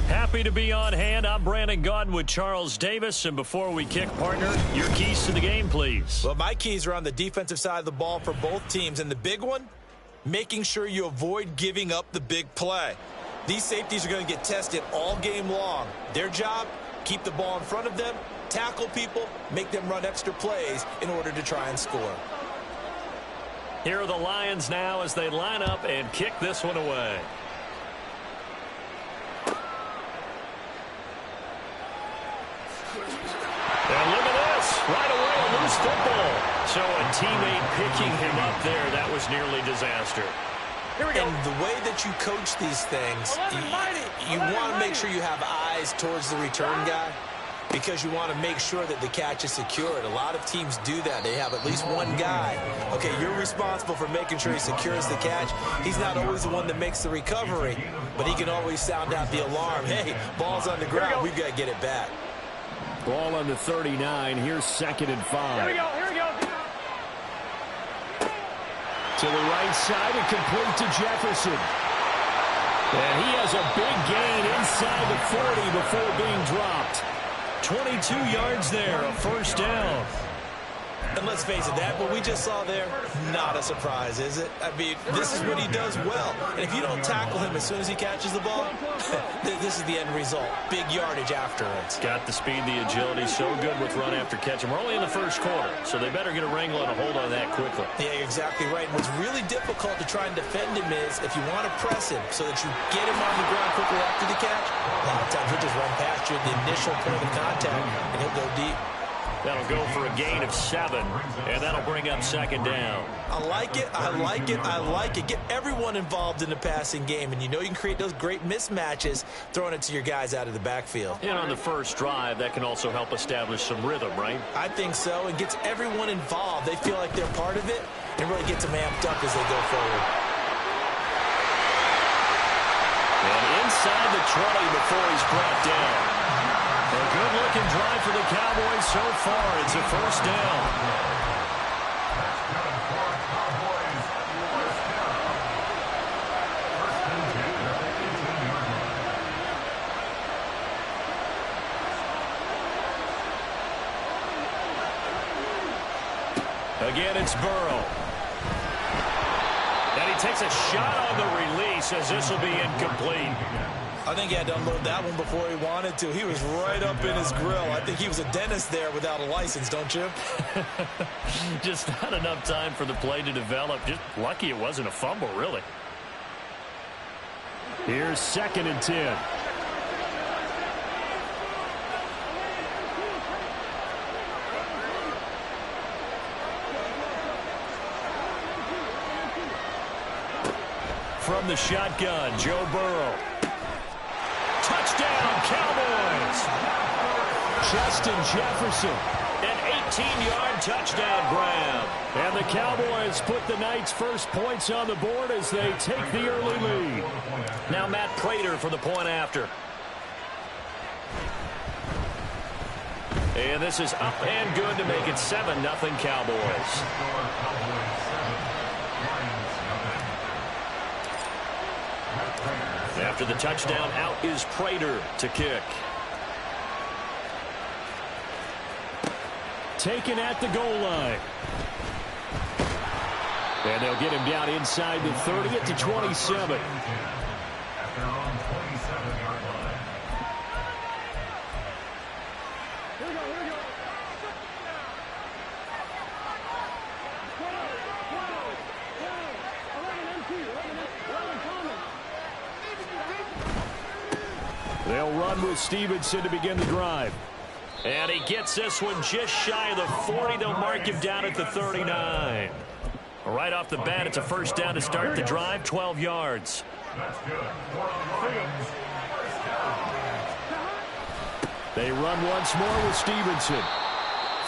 Happy to be on hand. I'm Brandon Gaudin with Charles Davis. And before we kick, partner, your keys to the game, please. Well, my keys are on the defensive side of the ball for both teams. And the big one, making sure you avoid giving up the big play. These safeties are going to get tested all game long. Their job, keep the ball in front of them, tackle people, make them run extra plays in order to try and score. Here are the Lions now as they line up and kick this one away. And look at this. Right away, a loose football. So a teammate picking him up there. That was nearly disaster. Here we go. And the way that you coach these things, you want to make sure you have eyes towards the return guy because you want to make sure that the catch is secured. A lot of teams do that. They have at least one guy. Okay, you're responsible for making sure he secures the catch. He's not always the one that makes the recovery, but he can always sound out the alarm. Hey, ball's on the ground. We've got to get it back. Ball on the 39. Here's 2nd and 5. Here we go. Here we go. To the right side and complete to Jefferson. And he has a big gain inside the 40 before being dropped. 22 yards there, a first down. And let's face it, that what we just saw there, not a surprise, is it? I mean, this is what he does well. And if you don't tackle him as soon as he catches the ball, this is the end result. Big yardage afterwards. Got the speed, the agility, so good with run after catch. And we're only in the first quarter, so they better get a wrangle and a hold on that quickly. Yeah, you're exactly right. And what's really difficult to try and defend him is if you want to press him so that you get him on the ground quickly after the catch, a lot of times he'll just run past you at the initial point of contact, and he'll go deep. That'll go for a gain of 7, and that'll bring up 2nd down. I like it. I like it. I like it. Get everyone involved in the passing game, and you know you can create those great mismatches throwing it to your guys out of the backfield. And on the first drive, that can also help establish some rhythm, right? I think so. It gets everyone involved. They feel like they're part of it and really gets them amped up as they go forward. And inside the 20 before he's brought down. A good-looking drive for the Cowboys so far. It's a first down. Again, it's Burrow. And he takes a shot on the release as this will be incomplete. I think he had to unload that one before he wanted to. He was right up in his grill. I think he was a dentist there without a license, don't you? Just not enough time for the play to develop. Just lucky it wasn't a fumble, really. Here's 2nd and 10. From the shotgun, Joe Burrow. Touchdown, Cowboys! Justin Jefferson. An 18-yard touchdown grab. And the Cowboys put the Knights' first points on the board as they take the early lead. Now Matt Prater for the point after. And this is up and good to make it 7-0 Cowboys. After the touchdown, out is Prater to kick. Taken at the goal line. And they'll get him down inside the 30 at the 27. They'll run with Stevenson to begin the drive. And he gets this one just shy of the 40. They'll mark him down at the 39. Right off the bat, it's a first down to start the drive, 12 yards. They run once more with Stevenson.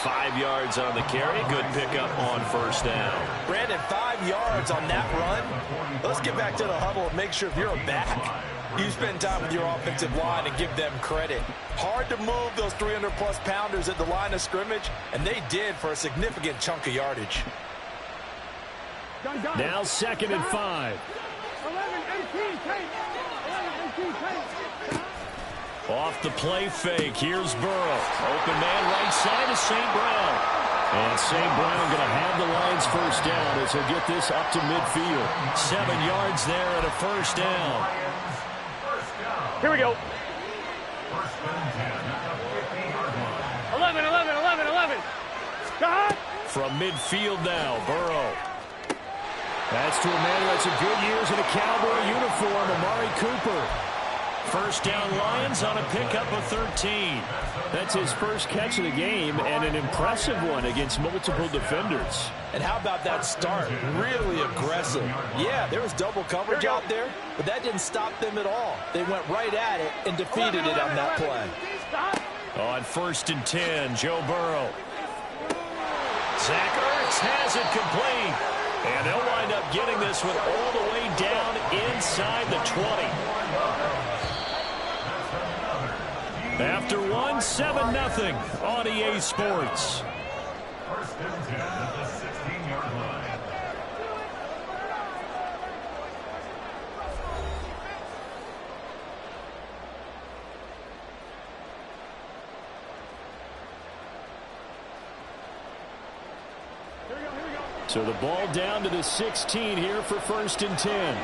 5 yards on the carry. Good pickup on first down. Brandon, 5 yards on that run. Let's get back to the huddle and make sure if you're a back, you spend time with your offensive line and give them credit. Hard to move those 300-plus pounders at the line of scrimmage, and they did for a significant chunk of yardage. Now 2nd and 5. Off the play fake. Here's Burrow. Open man right side is St. Brown. And St. Brown going to have the Lions first down as he'll get this up to midfield. 7 yards there and a first down. Here we go. 11. From midfield now, Burrow. That's to a man who had some good years in a Cowboy uniform, Amari Cooper. First down Lions on a pickup of 13. That's his first catch of the game and an impressive one against multiple defenders. And how about that start? Really aggressive. Yeah, there was double coverage out there, but that didn't stop them at all. They went right at it and defeated it on that play. On 1st and 10, Joe Burrow. Zach Ertz has it complete. And they'll wind up getting this one all the way down inside the 20. After one, 7-0 on EA Sports. First and 10 at the 16-yard line. So the ball down to the 16 here for 1st and 10.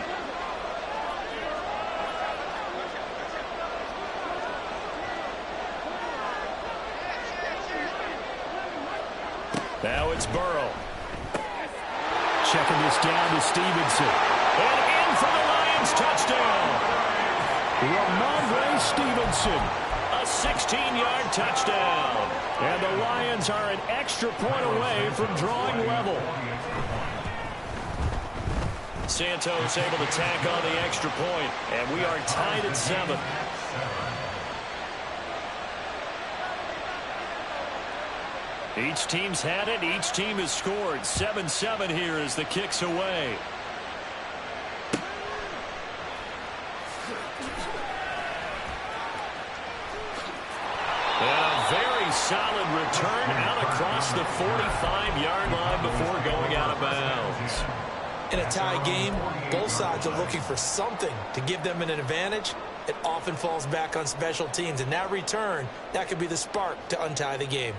Now it's Burrow. Checking this down to Stevenson. And in for the Lions touchdown. Ramondre Stevenson. A 16-yard touchdown. And the Lions are an extra point away from drawing level. Santos able to tack on the extra point, and we are tied at 7. Each team's had it. Each team has scored. 7-7 here as the kick's away. A very solid return out across the 45-yard line before going out of bounds. In a tie game, both sides are looking for something to give them an advantage. It often falls back on special teams, and that return, that could be the spark to untie the game.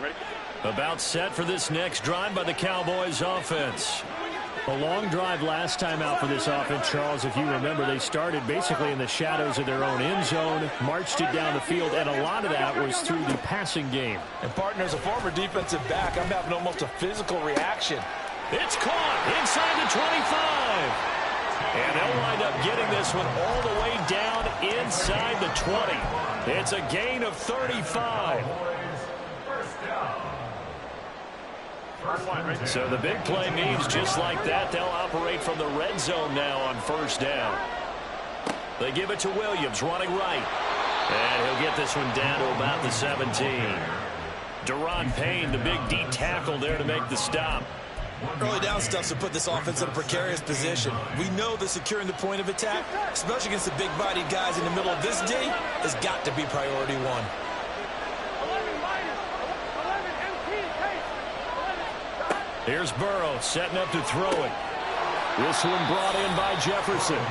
Ready? About set for this next drive by the Cowboys offense. A long drive last time out for this offense, Charles. If you remember, they started basically in the shadows of their own end zone, marched it down the field, and a lot of that was through the passing game. And, partner, as a former defensive back, I'm having almost a physical reaction. It's caught inside the 25. And they'll wind up getting this one all the way down inside the 20. It's a gain of 35. So the big play means just like that, they'll operate from the red zone now on first down. They give it to Williams, running right. And he'll get this one down to about the 17. Deron Payne, the big D tackle there to make the stop. Early down stuff to put this offense in a precarious position. We know that securing the point of attack, especially against the big-bodied guys in the middle of this D, has got to be priority one. Here's Burrow setting up to throw it. This one brought in by Jefferson.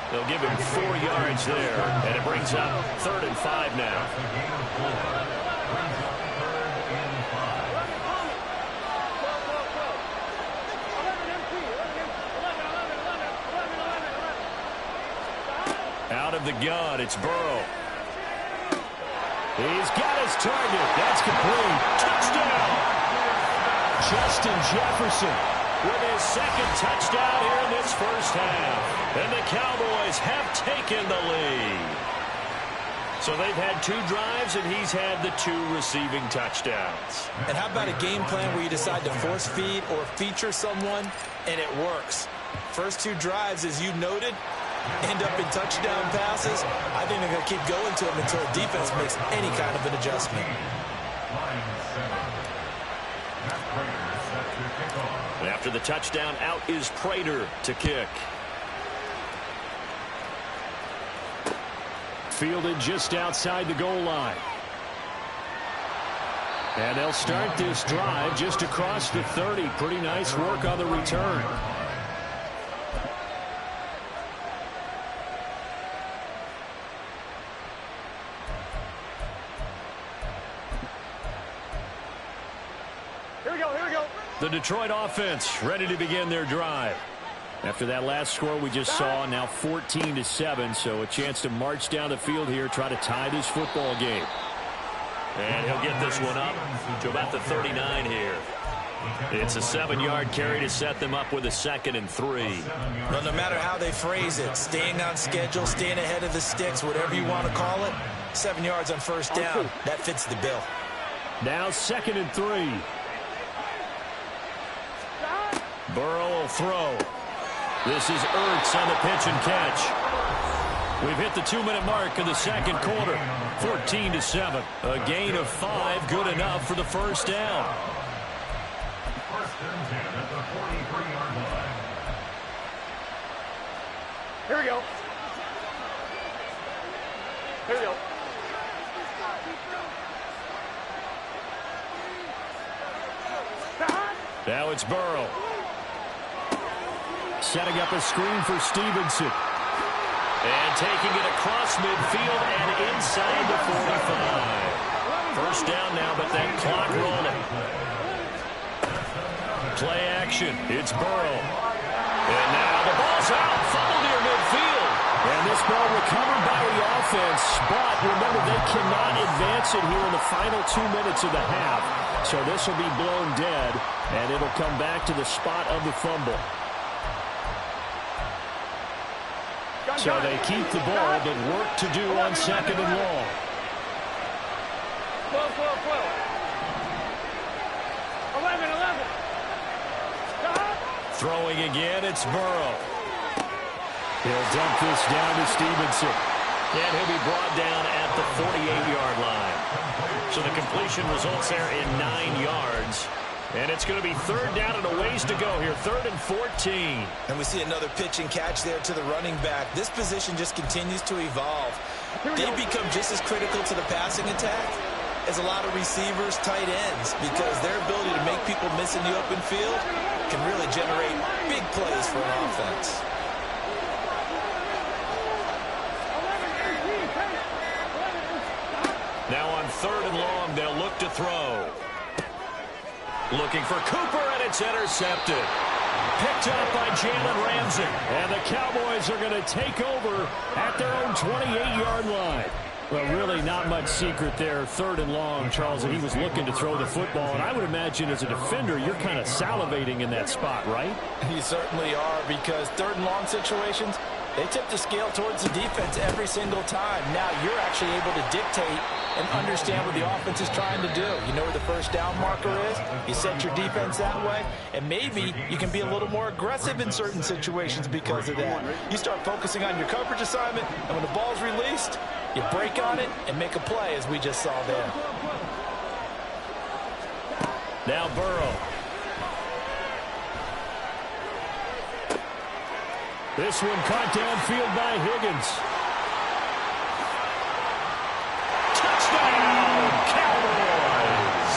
They'll give him 4 yards there, and it brings up 3rd and 5 now. Out of the gun, it's Burrow. He's got his target. That's complete. Touchdown! Justin Jefferson with his second touchdown here in this first half. And the Cowboys have taken the lead. So they've had 2 drives, and he's had the 2 receiving touchdowns. And how about a game plan where you decide to force feed or feature someone, and it works? First 2 drives, as you noted, end up in touchdown passes. I think they're going to keep going to them until the defense makes any kind of an adjustment. And after the touchdown, out is Prater to kick. Fielded just outside the goal line. And they'll start this drive just across the 30. Pretty nice work on the return. Here we go, here we go. The Detroit offense ready to begin their drive. After that last score we just saw, now 14-7, so a chance to march down the field here, try to tie this football game. And he'll get this one up to about the 39 here. It's a 7-yard carry to set them up with a 2nd and 3. Well, no matter how they phrase it, staying on schedule, staying ahead of the sticks, whatever you want to call it, 7 yards on first down, that fits the bill. Now 2nd and 3. Burrow will throw. This is Ertz on the pitch and catch. We've hit the 2-minute mark of the second quarter. 14-7. A gain of 5, good enough for the first down. First and 10 at the 43-yard line. Here we go. Here we go. Now it's Burrow. Setting up a screen for Stevenson. And taking it across midfield and inside the 45. First down now, but that clock rolling. Play action. It's Burrow. And now the ball's out. Fumble near midfield. And this ball recovered by the offense. But remember, they cannot advance it here in the final 2 minutes of the half. So this will be blown dead, and it'll come back to the spot of the fumble. So they keep the ball, but work to do on 2nd and long. 12, 12, 12. 11, 11. Throwing again, it's Burrow. He'll dump this down to Stevenson. And he'll be brought down at the 48-yard line. So the completion results there in 9 yards. And it's going to be 3rd down and a ways to go here. 3rd and 14. And we see another pitch and catch there to the running back. This position just continues to evolve. They become just as critical to the passing attack as a lot of receivers, tight ends, because their ability to make people miss in the open field can really generate big plays for an offense. Now on 3rd and long, they'll look to throw. Looking for Cooper, and it's intercepted. Picked up by Jalen Ramsey. And the Cowboys are going to take over at their own 28-yard line. Well, really not much secret there. 3rd and long, Charles, and he was looking to throw the football. And I would imagine as a defender, you're kind of salivating in that spot, right? You certainly are, because 3rd and long situations, they tip the scale towards the defense every single time. Now you're actually able to dictate and understand what the offense is trying to do. You know where the first down marker is. You set your defense that way, and maybe you can be a little more aggressive in certain situations because of that. You start focusing on your coverage assignment, and when the ball's released, you break on it and make a play, as we just saw there. Now Burrow. This one caught downfield by Higgins. Touchdown, Cowboys!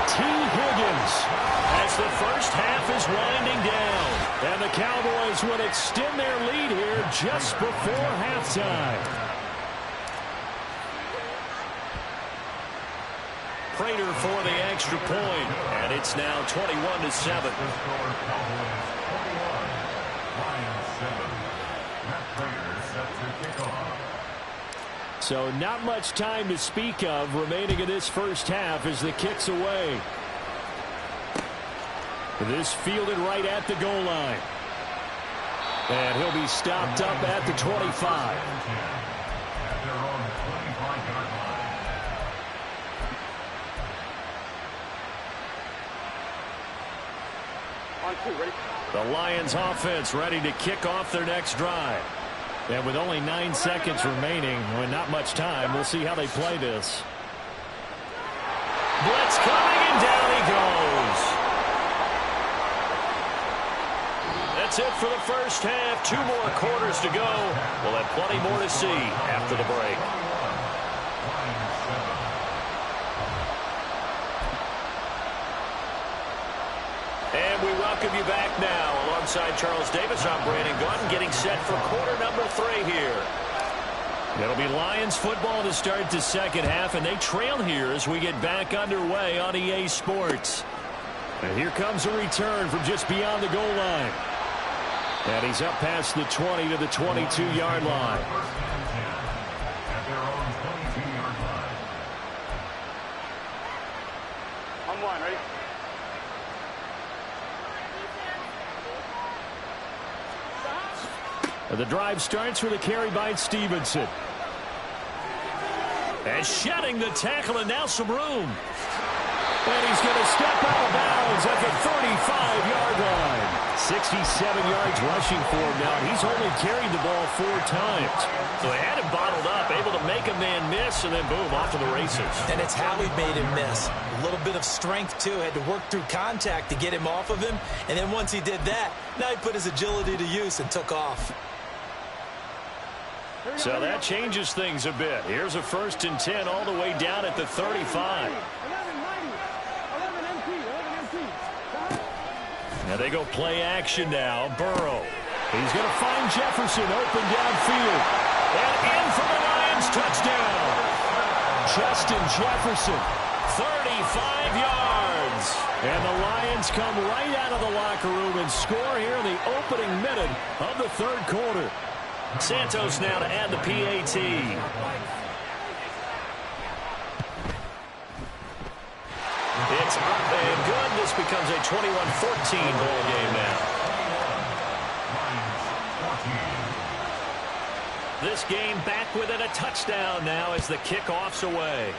T. Higgins as the first half is winding down. And the Cowboys will extend their lead here just before halftime. Prater for the extra point, and it's now 21-7. So not much time to speak of remaining in this first half as the kick's away. This fielded right at the goal line. And he'll be stopped up at the 25. At their own 25-yard line. On 2, ready? The Lions offense ready to kick off their next drive. And with only 9 seconds remaining, with not much time, we'll see how they play this. Blitz coming, and down he goes. That's it for the first half. 2 more quarters to go. We'll have plenty more to see after the break. And we welcome you back now. Alongside Charles Davis, I'm Brandon Gordon, getting set for quarter number 3 here. It'll be Lions football to start the second half, and they trail here as we get back underway on EA Sports. And here comes a return from just beyond the goal line. And he's up past the 20 to the 22-yard line. At their own 22-yard line. On 1, ready? The drive starts with a carry by Stevenson. And shedding the tackle, and now some room. And he's going to step out of bounds at the 35-yard line. 67 yards rushing for him now. He's only carried the ball 4 times. So they had him bottled up, able to make a man miss, and then boom, off to the races. And it's how he made him miss. A little bit of strength, too. Had to work through contact to get him off of him. And then once he did that, now he put his agility to use and took off. So that changes things a bit. Here's a 1st and 10 all the way down at the 35. Now they go play action now. Burrow. He's going to find Jefferson open downfield. And in for the Lions touchdown. Justin Jefferson, 35 yards. And the Lions come right out of the locker room and score here in the opening minute of the 3rd quarter. Santos now to add the PAT. It's up and good. This becomes a 21-14 ball game now. This game back within a touchdown now as the kickoff's away.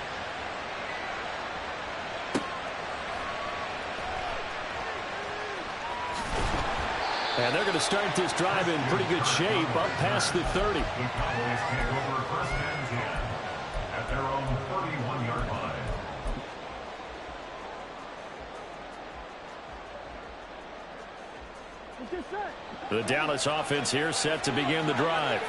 And they're going to start this drive in pretty good shape, up past the 30. The Cowboys take over 1st and 10 at their own 31-yard line. The Dallas offense here set to begin the drive.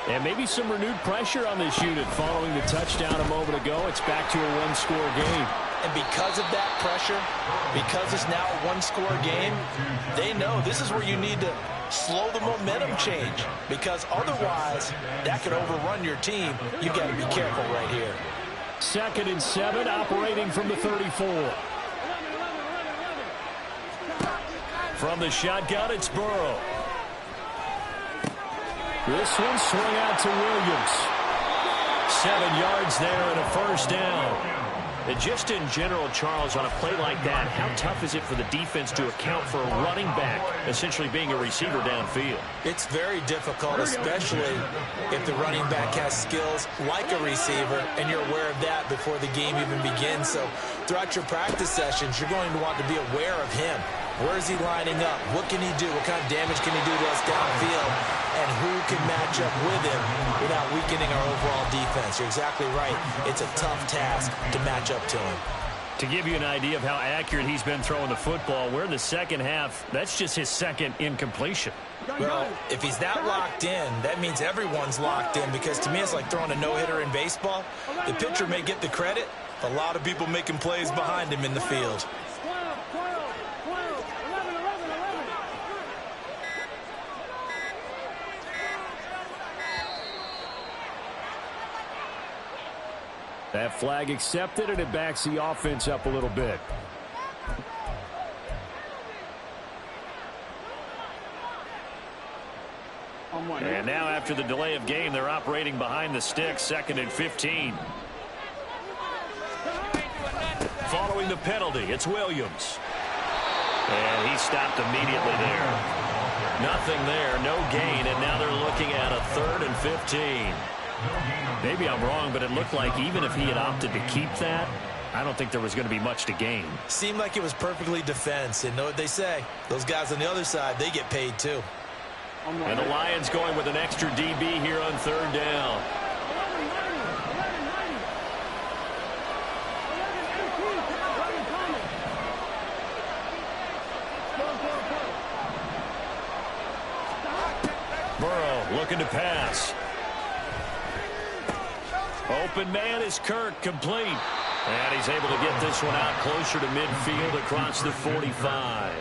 And maybe some renewed pressure on this unit following the touchdown a moment ago. It's back to a 1-score game. And because of that pressure, because it's now a 1-score game, they know this is where you need to slow the momentum change, because otherwise that could overrun your team. You've got to be careful right here. 2nd and 7, operating from the 34. From the shotgun, it's Burrow. This one swung out to Williams. 7 yards there and a 1st down. And just in general, Charles, on a play like that, how tough is it for the defense to account for a running back essentially being a receiver downfield? It's very difficult, especially if the running back has skills like a receiver, and you're aware of that before the game even begins. So throughout your practice sessions, you're going to want to be aware of him. Where is he lining up? What can he do? What kind of damage can he do to us downfield? And who can match up with him without weakening our overall defense? You're exactly right. It's a tough task to match up to him. To give you an idea of how accurate he's been throwing the football, we're in the second half. That's just his 2nd incompletion. Well, if he's that locked in, that means everyone's locked in, because to me it's like throwing a no-hitter in baseball. The pitcher may get the credit, but a lot of people making plays behind him in the field. That flag accepted, and it backs the offense up a little bit. And now after the delay of game, they're operating behind the sticks, 2nd and 15. Following the penalty, it's Williams. And he stopped immediately there. Nothing there, no gain, and now they're looking at a 3rd and 15. Maybe I'm wrong, but it looked like even if he had opted to keep that, I don't think there was going to be much to gain. Seemed like it was perfectly defense. And know what they say? Those guys on the other side, they get paid too. And the Lions going with an extra DB here on 3rd down. Burrow looking to pass. Open man is Kirk, complete. And he's able to get this one out closer to midfield across the 45.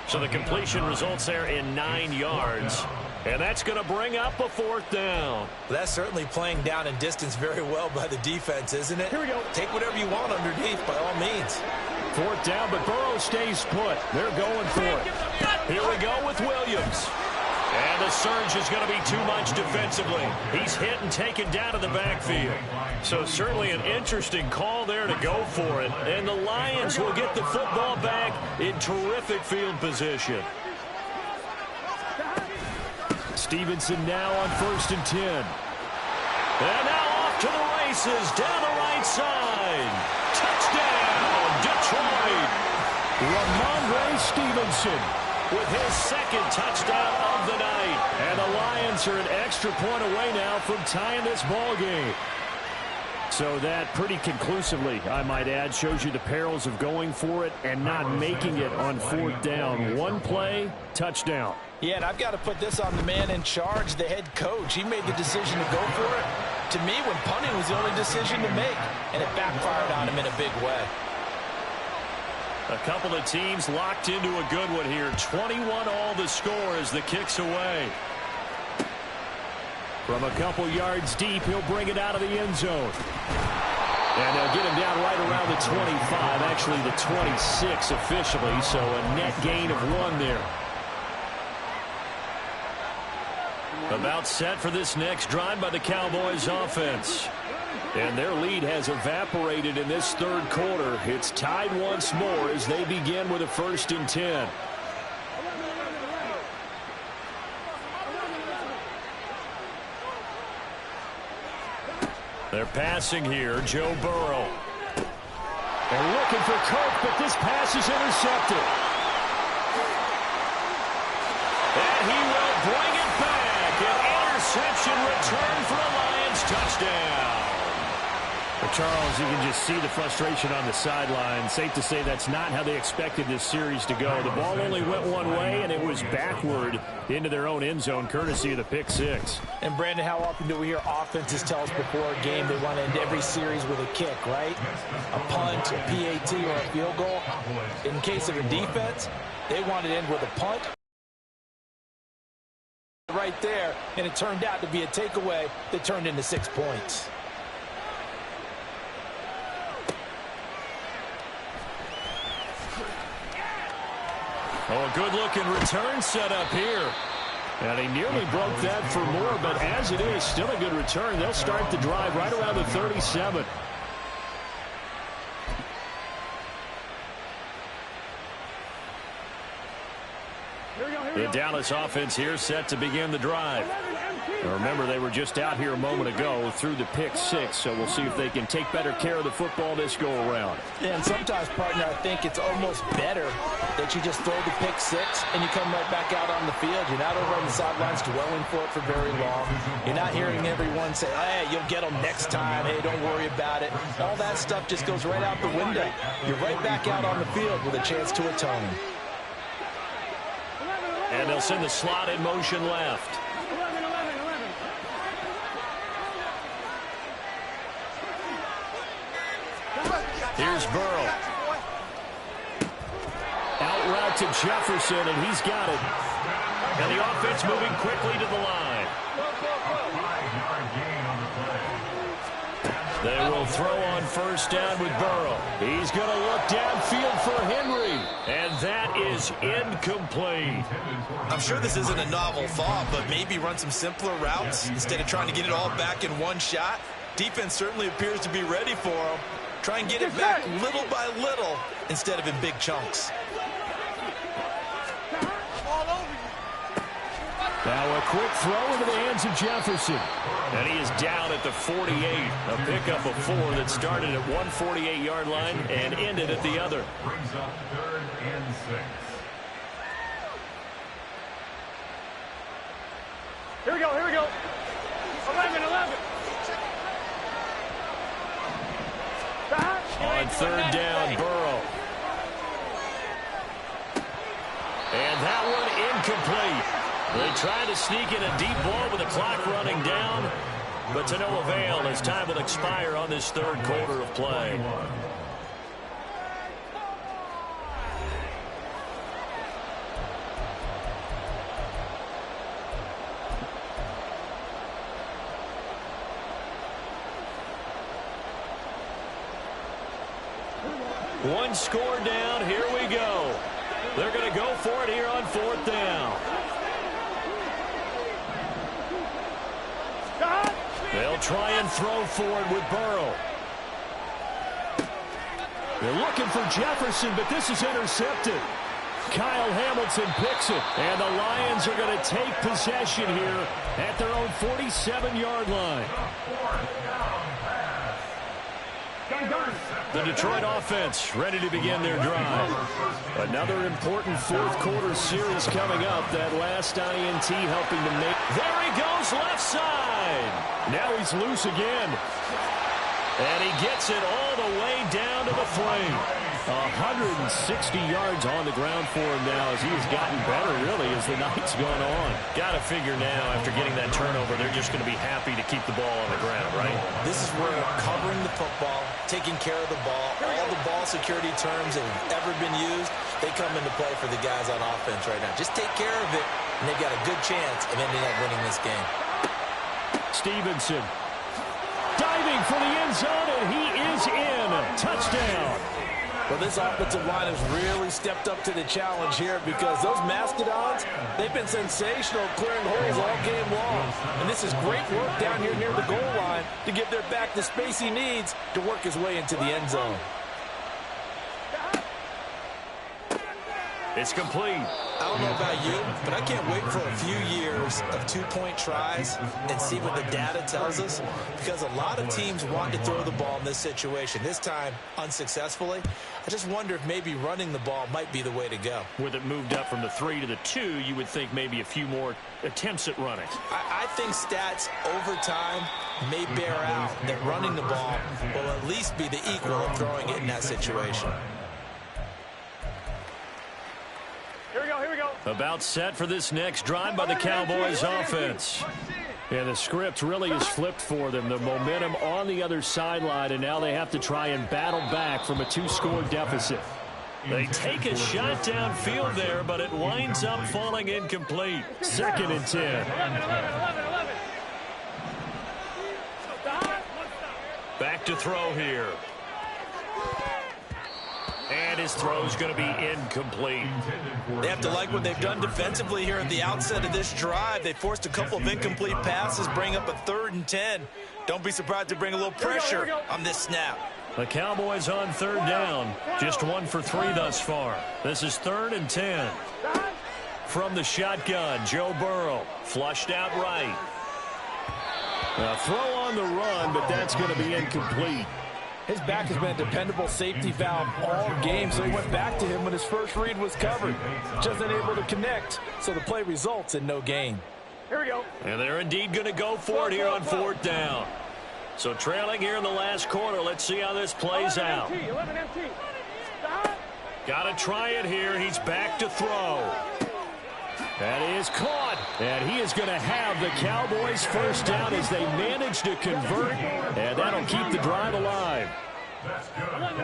So the completion results there in 9 yards. And that's going to bring up a 4th down. That's certainly playing down in distance very well by the defense, isn't it? Here we go. Take whatever you want underneath by all means. 4th down, but Burrow stays put. They're going for it. Here we go with Williams. And the surge is going to be too much defensively. He's hit and taken down to the backfield. So certainly an interesting call there to go for it. And the Lions will get the football back in terrific field position. Stevenson now on 1st and 10. And now off to the races down the right side. Touchdown, Detroit. Ramondre Stevenson with his 2nd touchdown of the night. And the Lions are an extra point away now from tying this ball game. So that pretty conclusively, I might add, shows you the perils of going for it and not making it on 4th down. One play, touchdown. Yeah, and I've got to put this on the man in charge, the head coach. He made the decision to go for it. To me, when punting was the only decision to make, and it backfired on him in a big way. A couple of teams locked into a good one here. 21-all the score as the kick's away. From a couple yards deep, he'll bring it out of the end zone. And they'll get him down right around the 25, actually the 26 officially, so a net gain of 1 there. About set for this next drive by the Cowboys offense. And their lead has evaporated in this 3rd quarter. It's tied once more as they begin with a 1st and 10. They're passing here, Joe Burrow. They're looking for Kirk, but this pass is intercepted. And he will bring it back. An interception return for a Lions touchdown. Well, Charles, you can just see the frustration on the sideline. Safe to say that's not how they expected this series to go. The ball only went one way, and it was backward into their own end zone, courtesy of the pick 6. And, Brandon, how often do we hear offenses tell us before a game they want to end every series with a kick, right? A punt, a PAT, or a field goal. In case of a defense, they want to end with a punt right there, and it turned out to be a takeaway that turned into 6 points. Oh, a good-looking return set up here. And he nearly broke that for more, but as it is, still a good return. They'll start the drive right around the 37. The Dallas offense here set to begin the drive. Now remember, they were just out here a moment ago through the pick 6, so we'll see if they can take better care of the football this go-around. Yeah, and sometimes, partner, I think it's almost better that you just throw the pick 6 and you come right back out on the field. You're not over on the sidelines dwelling for it for very long. You're not hearing everyone say, hey, you'll get them next time. Hey, don't worry about it. All that stuff just goes right out the window. You're right back out on the field with a chance to atone. And they'll send the slot in motion left. Here's Burrow. Out route to Jefferson, and he's got it. And the offense moving quickly to the line. They will throw on first down with Burrow. He's going to look downfield for Henry. And that is incomplete. I'm sure this isn't a novel thought, but maybe run some simpler routes instead of trying to get it all back in one shot. Defense certainly appears to be ready for him. Try and get it back little by little instead of in big chunks. Now a quick throw into the hands of Jefferson. And he is down at the 48. A pickup of 4 that started at 148-yard line and ended at the other. Brings up 3rd and 6. Here we go, here we go. 11. On 3rd down, Burrow. And that one incomplete. They tried to sneak in a deep ball with the clock running down, but to no avail as time will expire on this 3rd quarter of play. One score down. Here we go. They're going to go for it here on 4th down. They'll try and throw for it with Burrow. They're looking for Jefferson, but this is intercepted. Kyle Hamilton picks it, and the Lions are going to take possession here at their own 47-yard line. The Detroit offense ready to begin their drive. Another important 4th quarter series coming up. That last INT helping to make. There he goes, left side. Now he's loose again. And he gets it all the way down to the frame. 160 yards on the ground for him now as he's gotten better, really, as the night's gone on. Got to figure now, after getting that turnover, they're just going to be happy to keep the ball on the ground, right? This is where covering the football, taking care of the ball, all the ball security terms that have ever been used, they come into play for the guys on offense right now. Just take care of it, and they've got a good chance of ending up winning this game. Stevenson diving for the end zone, and he is in. Touchdown. Well, this offensive line has really stepped up to the challenge here because those Mastodons, they've been sensational clearing holes all game long. And this is great work down here near the goal line to give their back the space he needs to work his way into the end zone. It's complete. I don't know about you, but I can't wait for a few years of two-point tries and see what the data tells us, because a lot of teams want to throw the ball in this situation. This time, unsuccessfully. I just wonder if maybe running the ball might be the way to go. With it moved up from the 3 to the 2, you would think maybe a few more attempts at running. I think stats over time may bear out that running the ball will at least be the equal of throwing it in that situation. Here we go. About set for this next drive by the Cowboys offense. And the script really is flipped for them. The momentum on the other sideline, and now they have to try and battle back from a 2-score deficit. They take a shot downfield there, but it winds up falling incomplete. 2nd and 10. 11. Back to throw here. And his throw's going to be incomplete. They have to like what they've done defensively here at the outset of this drive. They forced a couple of incomplete passes, bring up a 3rd and 10. Don't be surprised to bring a little pressure on this snap. The Cowboys on 3rd down. Just 1 for 3 thus far. This is 3rd and 10. From the shotgun, Joe Burrow. Flushed out right. A throw on the run, but that's going to be incomplete. His back has been a dependable safety valve all game, so he went back to him when his first read was covered. Just unable to connect, so the play results in no gain. Here we go. And they're indeed going to go for it here on 4th down. So trailing here in the last quarter, let's see how this plays out. 11 MT. Got to try it here. He's back to throw. That is caught. And he is going to have the Cowboys first down as they manage to convert. And that'll keep the drive alive. 11.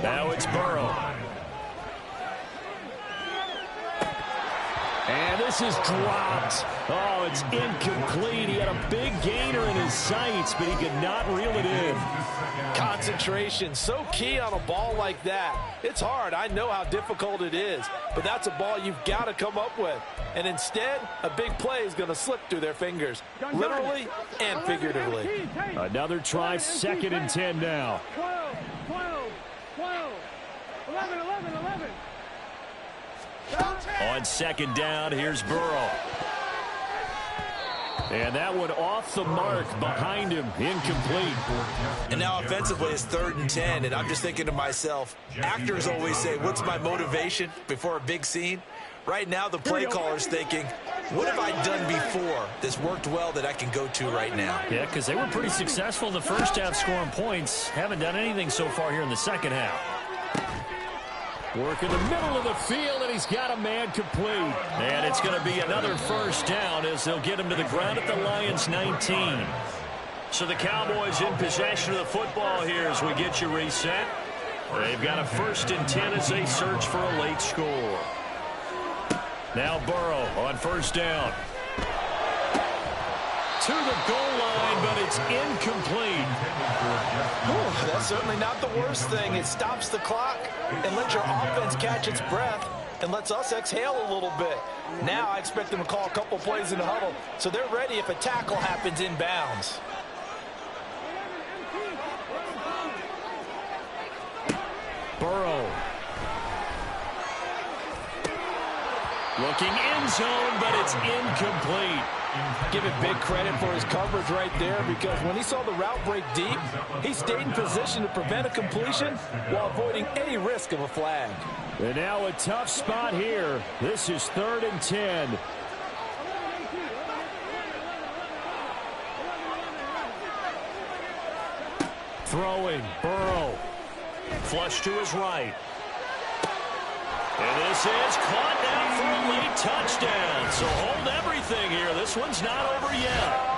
Now it's Burrow. And this is dropped. Oh, it's incomplete. He had a big gainer in his sights, but he could not reel it in. Concentration, so key on a ball like that. It's hard. I know how difficult it is, but that's a ball you've got to come up with. And instead, a big play is going to slip through their fingers, literally and figuratively. Another try, 2nd and 10 now. 12. 11. On second down, here's Burrow. And that one off the mark behind him, incomplete. And now offensively it's 3rd and 10, and I'm just thinking to myself, actors always say, what's my motivation before a big scene? Right now the play caller's thinking, what have I done before that's worked well that I can go to right now? Yeah, because they were pretty successful in the first half scoring points. Haven't done anything so far here in the second half. Work in the middle of the field, and he's got a man complete. And it's going to be another first down as they'll get him to the ground at the Lions' 19. So the Cowboys in possession of the football here as we get you reset. They've got a 1st and 10 as they search for a late score. Now Burrow on first down. To the goal line, but it's incomplete. Ooh, that's certainly not the worst thing. It stops the clock and lets your offense catch its breath and lets us exhale a little bit. Now I expect them to call a couple plays in the huddle so they're ready if a tackle happens inbounds. Burrow. Looking end zone, but it's incomplete. Give it big credit for his coverage right there, because when he saw the route break deep, he stayed in position to prevent a completion while avoiding any risk of a flag. And now a tough spot here. This is 3rd and 10. Throwing, Burrow. Flush to his right. And this is caught down for a late touchdown. So hold everything here. This one's not over yet.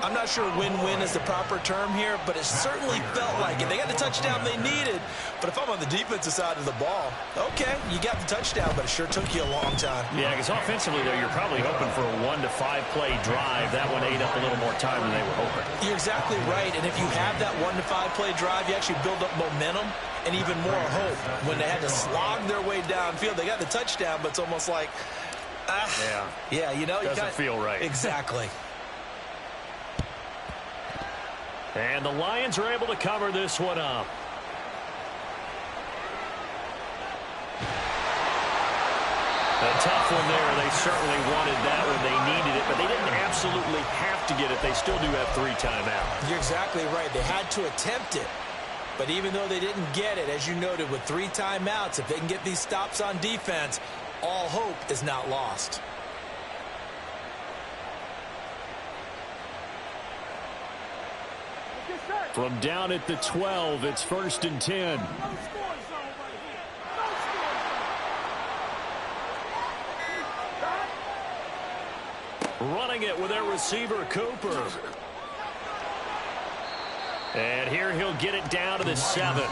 I'm not sure win-win is the proper term here, but it certainly felt like it. They got the touchdown they needed, but if I'm on the defensive side of the ball, okay, you got the touchdown, but it sure took you a long time. Yeah, because offensively, though, you're probably hoping for a 1 to 5 play drive. That one ate up a little more time than they were hoping. You're exactly right, and if you have that 1 to 5 play drive, you actually build up momentum and even more hope. When they had to slog their way downfield, they got the touchdown, but it's almost like, yeah, you know, doesn't feel right. Exactly. And the Lions are able to cover this one up. A tough one there. They certainly wanted that when they needed it, but they didn't absolutely have to get it. They still do have 3 timeouts. You're exactly right. They had to attempt it. But even though they didn't get it, as you noted, with 3 timeouts, if they can get these stops on defense, all hope is not lost. From down at the 12, it's 1st and 10. Running it with their receiver, Cooper. And here he'll get it down to the 7.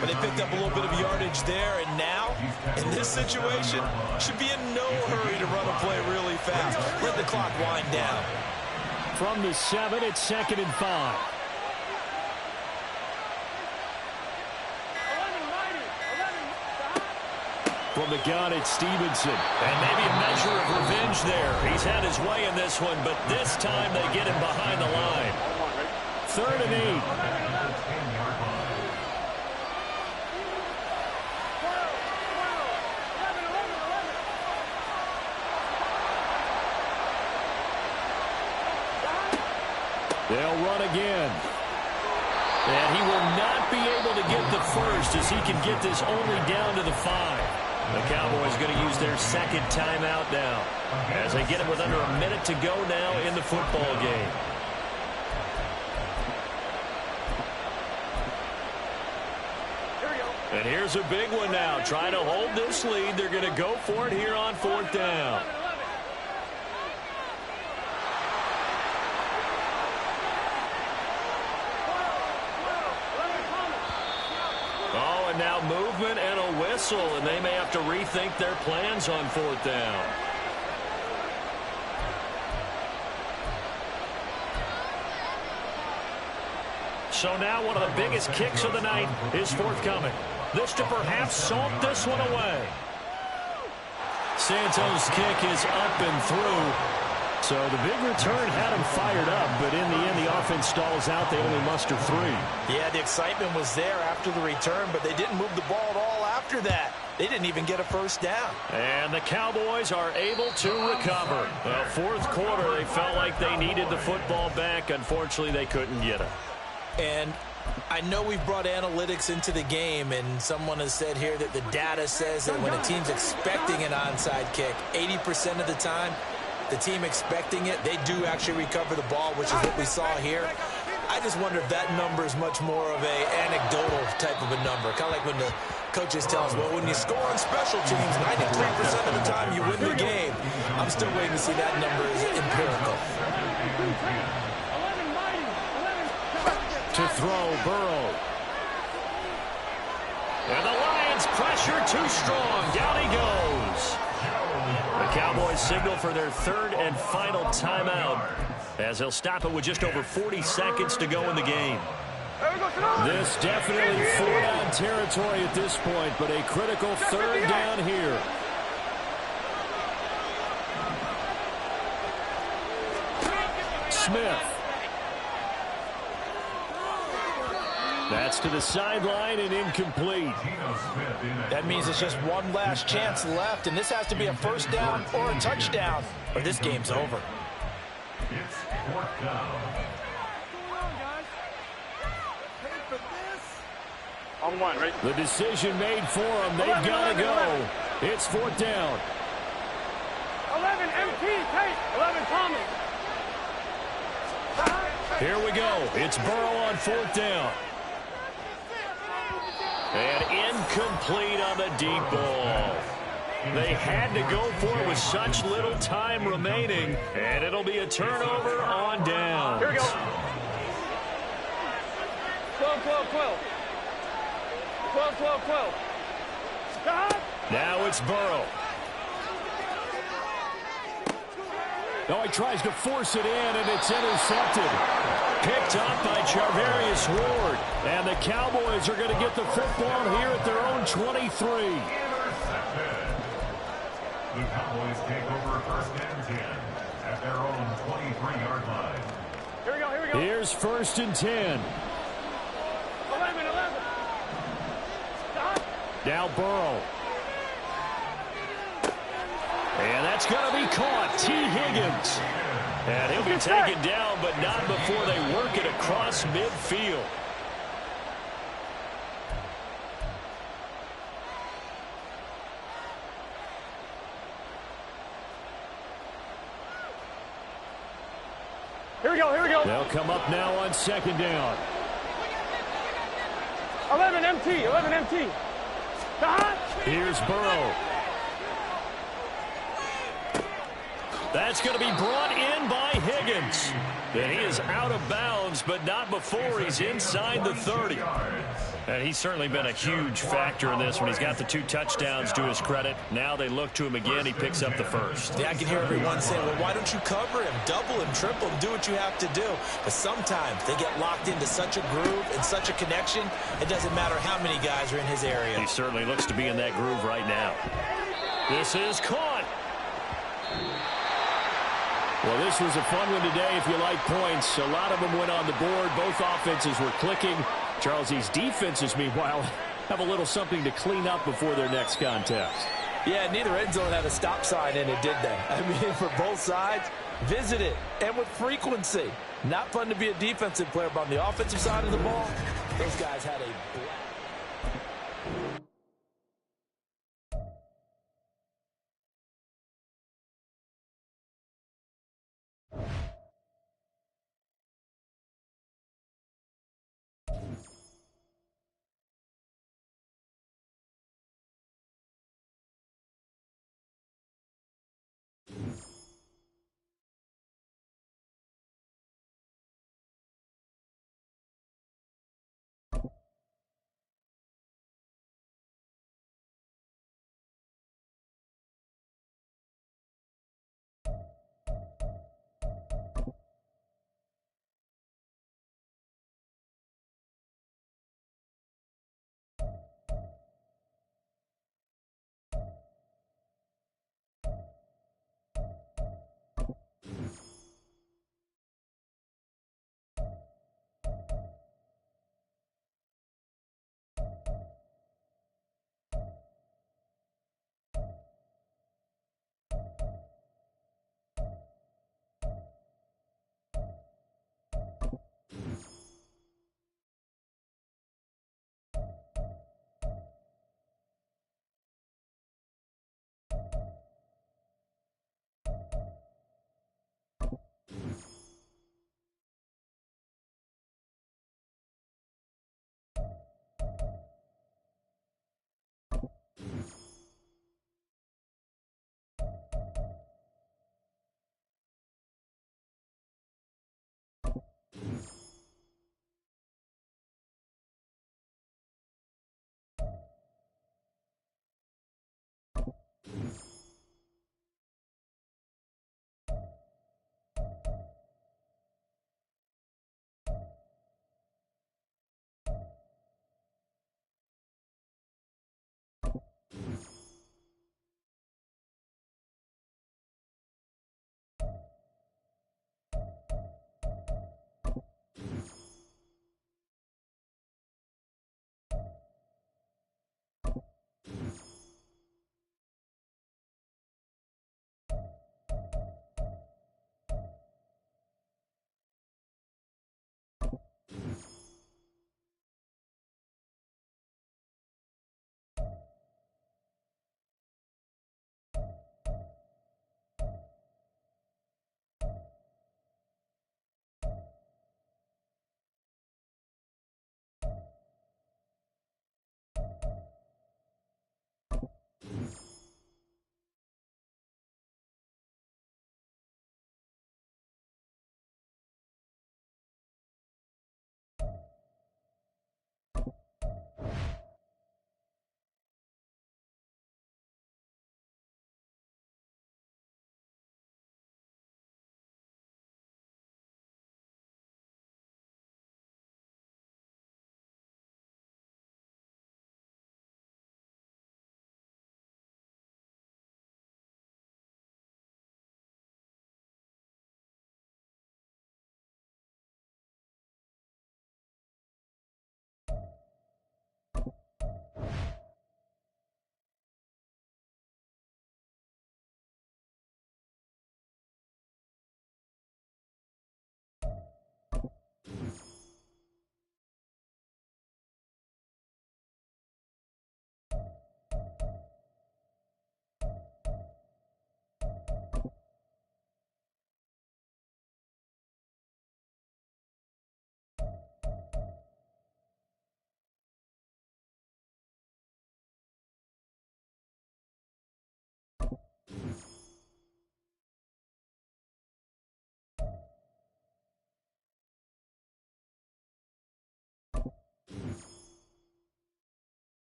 But they picked up a little bit of yardage there, and now, in this situation, should be in no hurry to run a play really fast. Let the clock wind down. From the 7, it's 2nd and 5. From the gun, it's Stevenson. And maybe a measure of revenge there. He's had his way in this one, but this time they get him behind the line. 3rd and 8. They'll run again. And he will not be able to get the first as he can get this only down to the 5. The Cowboys going to use their 2nd timeout now as they get it with under a minute to go now in the football game. And here's a big one now. Trying to hold this lead. They're going to go for it here on 4th down. Oh, and now movement and a whistle, and they may have to rethink their plans on 4th down. So now one of the biggest kicks of the night is forthcoming. This to perhaps salt this one away. Santos' kick is up and through. So the big return had him fired up, but in the end, the offense stalls out. They only muster 3. Yeah, the excitement was there after the return, but they didn't move the ball at all after that. They didn't even get a first down. And the Cowboys are able to recover. The fourth quarter, they felt like they needed the football back. Unfortunately, they couldn't get it. And I know we've brought analytics into the game, and someone has said here that the data says that when a team's expecting an onside kick, 80% of the time, the team expecting it, they do actually recover the ball, which is what we saw here. I just wonder if that number is much more of a anecdotal type of a number. Kind of like when the coaches tell us, well, when you score on special teams, 93% of the time you win the game. I'm still waiting to see that number is empirical. To throw, Burrow. And the Lions pressure too strong. Down he goes. The Cowboys signal for their third and final timeout, as they'll stop it with just over 40 seconds to go in the game. This definitely four-down territory at this point, but a critical third down here. Smith. That's to the sideline and incomplete. That means it's just one last chance left, and this has to be a first down or a touchdown, or this game's over. It's fourth down. On one, right? The decision made for them. They've got to go. It's fourth down. 11 MT, Tate. 11 Thomas. Here we go. It's Burrow on fourth down. And incomplete on the deep ball. They had to go for it with such little time remaining, and it'll be a turnover on downs. Here we go. 12, 12, 12. 12, 12, 12. Now it's Burrow. Oh, he tries to force it in, and it's intercepted. Picked up by Charvarius Ward. And the Cowboys are going to get the football here at their own 23. Intercepted. The Cowboys take over first and 10 at their own 23-yard line. Here we go, here we go. Here's first and 10. 11, 11. Now Burrow. And that's going to be caught. T. Higgins. And he'll be taken down, but not before they work it across midfield. Here we go, here we go. They'll come up now on second down. 11 MT, 11 MT. Here's Burrow. That's going to be brought in by Higgins. And he is out of bounds, but not before he's inside the 30. And he's certainly been a huge factor in this when he's got the 2 touchdowns to his credit. Now they look to him again. He picks up the first. Yeah, I can hear everyone saying, well, why don't you cover him? Double him, triple him, do what you have to do. But sometimes they get locked into such a groove and such a connection, it doesn't matter how many guys are in his area. He certainly looks to be in that groove right now. This is caught. Well, this was a fun one today if you like points. A lot of them went on the board. Both offenses were clicking. Charles, these defenses, meanwhile, have a little something to clean up before their next contest. Yeah, neither end zone had a stop sign in it, did they? I mean, for both sides, visit it, and with frequency. Not fun to be a defensive player, but on the offensive side of the ball, those guys had a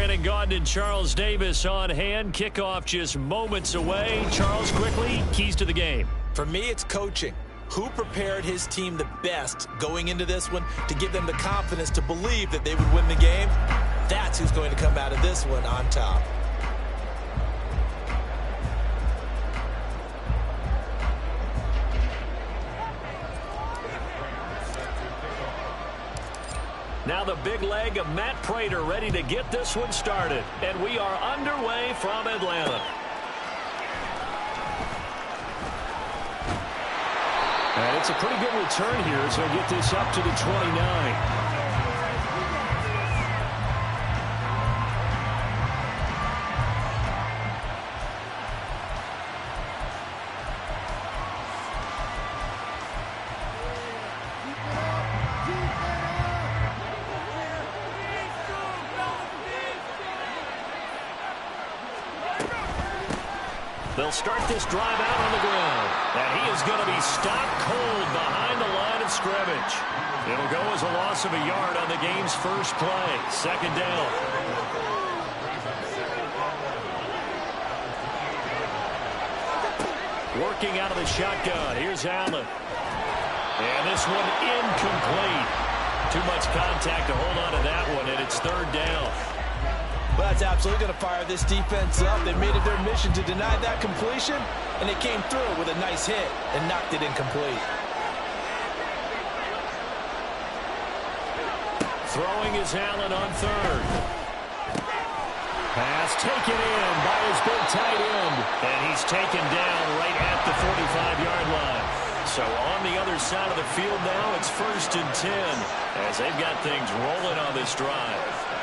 Brandon Gaudin and Charles Davis on hand. Kickoff just moments away. Charles, quickly, keys to the game. For me, it's coaching. Who prepared his team the best going into this one to give them the confidence to believe that they would win the game? That's who's going to come out of this one on top. Now the big leg of Matt Prater ready to get this one started. And we are underway from Atlanta. And it's a pretty good return here as they get this up to the 29. They'll start this drive out on the ground. And he is going to be stopped cold behind the line of scrimmage. It'll go as a loss of a yard on the game's first play. Second down. Working out of the shotgun. Here's Allen. And this one incomplete. Too much contact to hold on to that one, and it's third down. Well, that's absolutely going to fire this defense up. They made it their mission to deny that completion, and they came through with a nice hit and knocked it incomplete. Throwing is Allen on third. Pass taken in by his big tight end. And he's taken down right at the 45-yard line. So on the other side of the field now, it's 1st and 10 as they've got things rolling on this drive.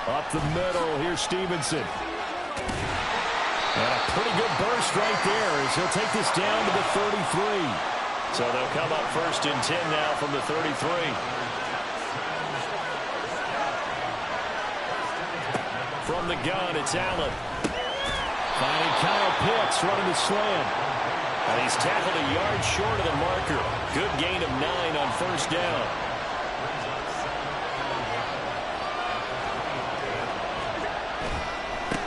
Up the middle, here's Stevenson. And a pretty good burst right there as he'll take this down to the 33. So they'll come up 1st and 10 now from the 33. From the gun, it's Allen. Finding Kyle Pitts running the slant. And he's tackled a yard short of the marker. Good gain of 9 on 1st down.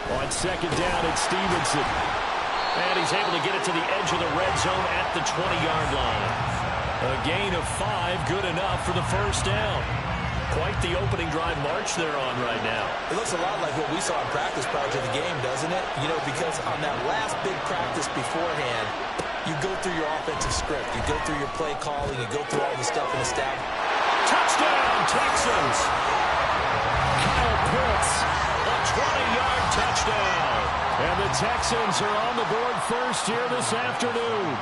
On 2nd down, it's Stevenson. And he's able to get it to the edge of the red zone at the 20-yard line. A gain of 5, good enough for the 1st down. Quite the opening drive march they're on right now. It looks a lot like what we saw in practice prior to the game, doesn't it? You know, because on that last big practice beforehand, you go through your offensive script. You go through your play calling. You go through all the stuff in the staff. Touchdown, Texans! Kyle Pitts, a 20-yard touchdown. And the Texans are on the board first here this afternoon.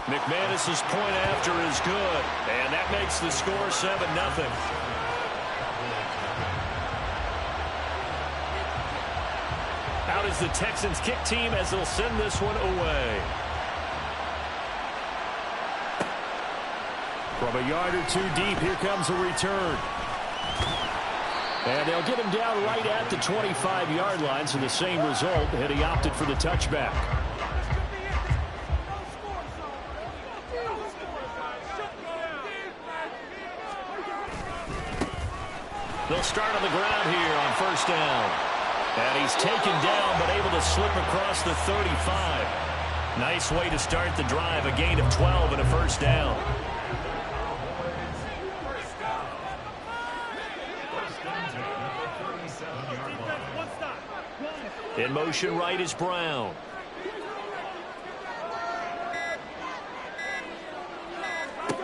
McManus's point after is good, and that makes the score 7-0. Out is the Texans kick team as they'll send this one away. From a yard or 2 deep, here comes a return. And they'll get him down right at the 25-yard line, so the same result, and he opted for the touchback. They'll start on the ground here on 1st down. And he's taken down, but able to slip across the 35. Nice way to start the drive, a gain of 12 and a 1st down. In motion right is Brown.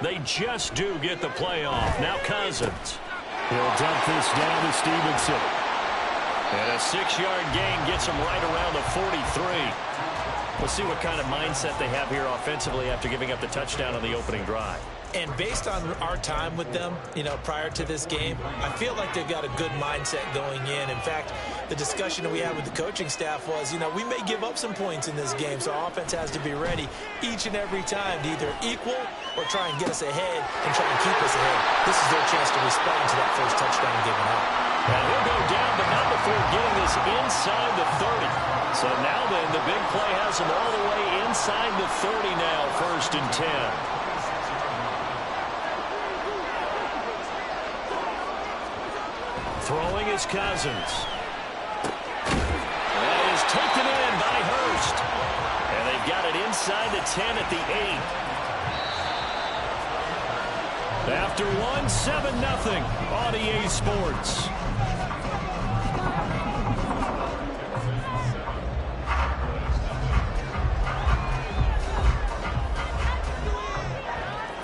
They just do get the play off. Now Cousins. He'll dump this down to Stevenson. And a 6-yard gain gets him right around the 43. We'll see what kind of mindset they have here offensively after giving up the touchdown on the opening drive. And based on our time with them, you know, prior to this game, I feel like they've got a good mindset going in. In fact, the discussion that we had with the coaching staff was, you know, we may give up some points in this game, so our offense has to be ready each and every time to either equal or try and get us ahead and try and keep us ahead. This is their chance to respond to that first touchdown given up. And he'll go down, but not before getting this inside the 30. So now then, the big play has him all the way inside the 30 now, 1st and 10. Throwing is Cousins. That is taken in by Hurst. And they've got it inside the 10 at the 8. After one, 7-0 on EA Sports.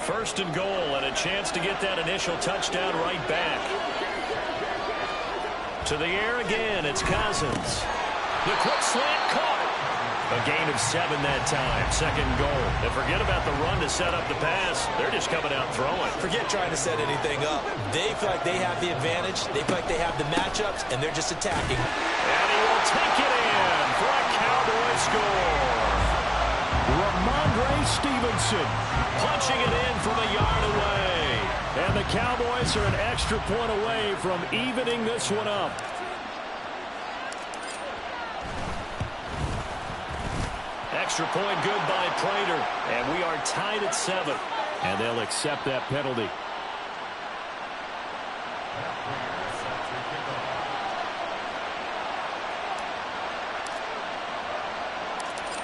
First and goal, and a chance to get that initial touchdown right back. To the air again, it's Cousins. The quick slant caught. A gain of 7 that time. 2nd goal. And forget about the run to set up the pass. They're just coming out throwing. Forget trying to set anything up. They feel like they have the advantage. They feel like they have the matchups, and they're just attacking. And he will take it in for a Cowboy score. Ramondre Stevenson punching it in from a yard away. And the Cowboys are an extra point away from evening this one up. Extra point good by Prater. And we are tied at 7. And they'll accept that penalty.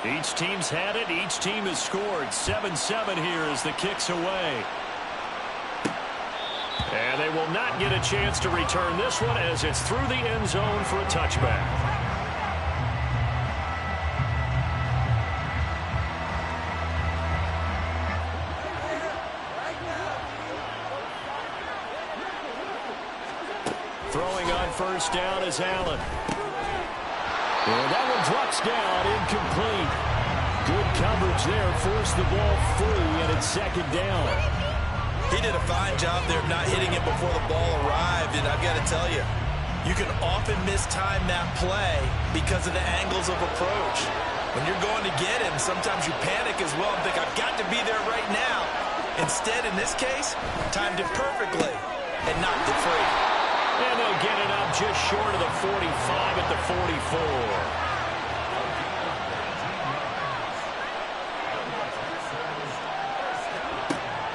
Each team's had it. Each team has scored. 7-7 here as the kick's away. And they will not get a chance to return this one as it's through the end zone for a touchback. Throwing on first down is Allen. And that one drops down, incomplete. Good coverage there, forced the ball free, and it's 2nd down. He did a fine job there of not hitting it before the ball arrived, and I've got to tell you, you can often mistime that play because of the angles of approach. When you're going to get him, sometimes you panic as well and think, I've got to be there right now. Instead, in this case, timed it perfectly and knocked it free. And they'll get it up just short of the 45 at the 44.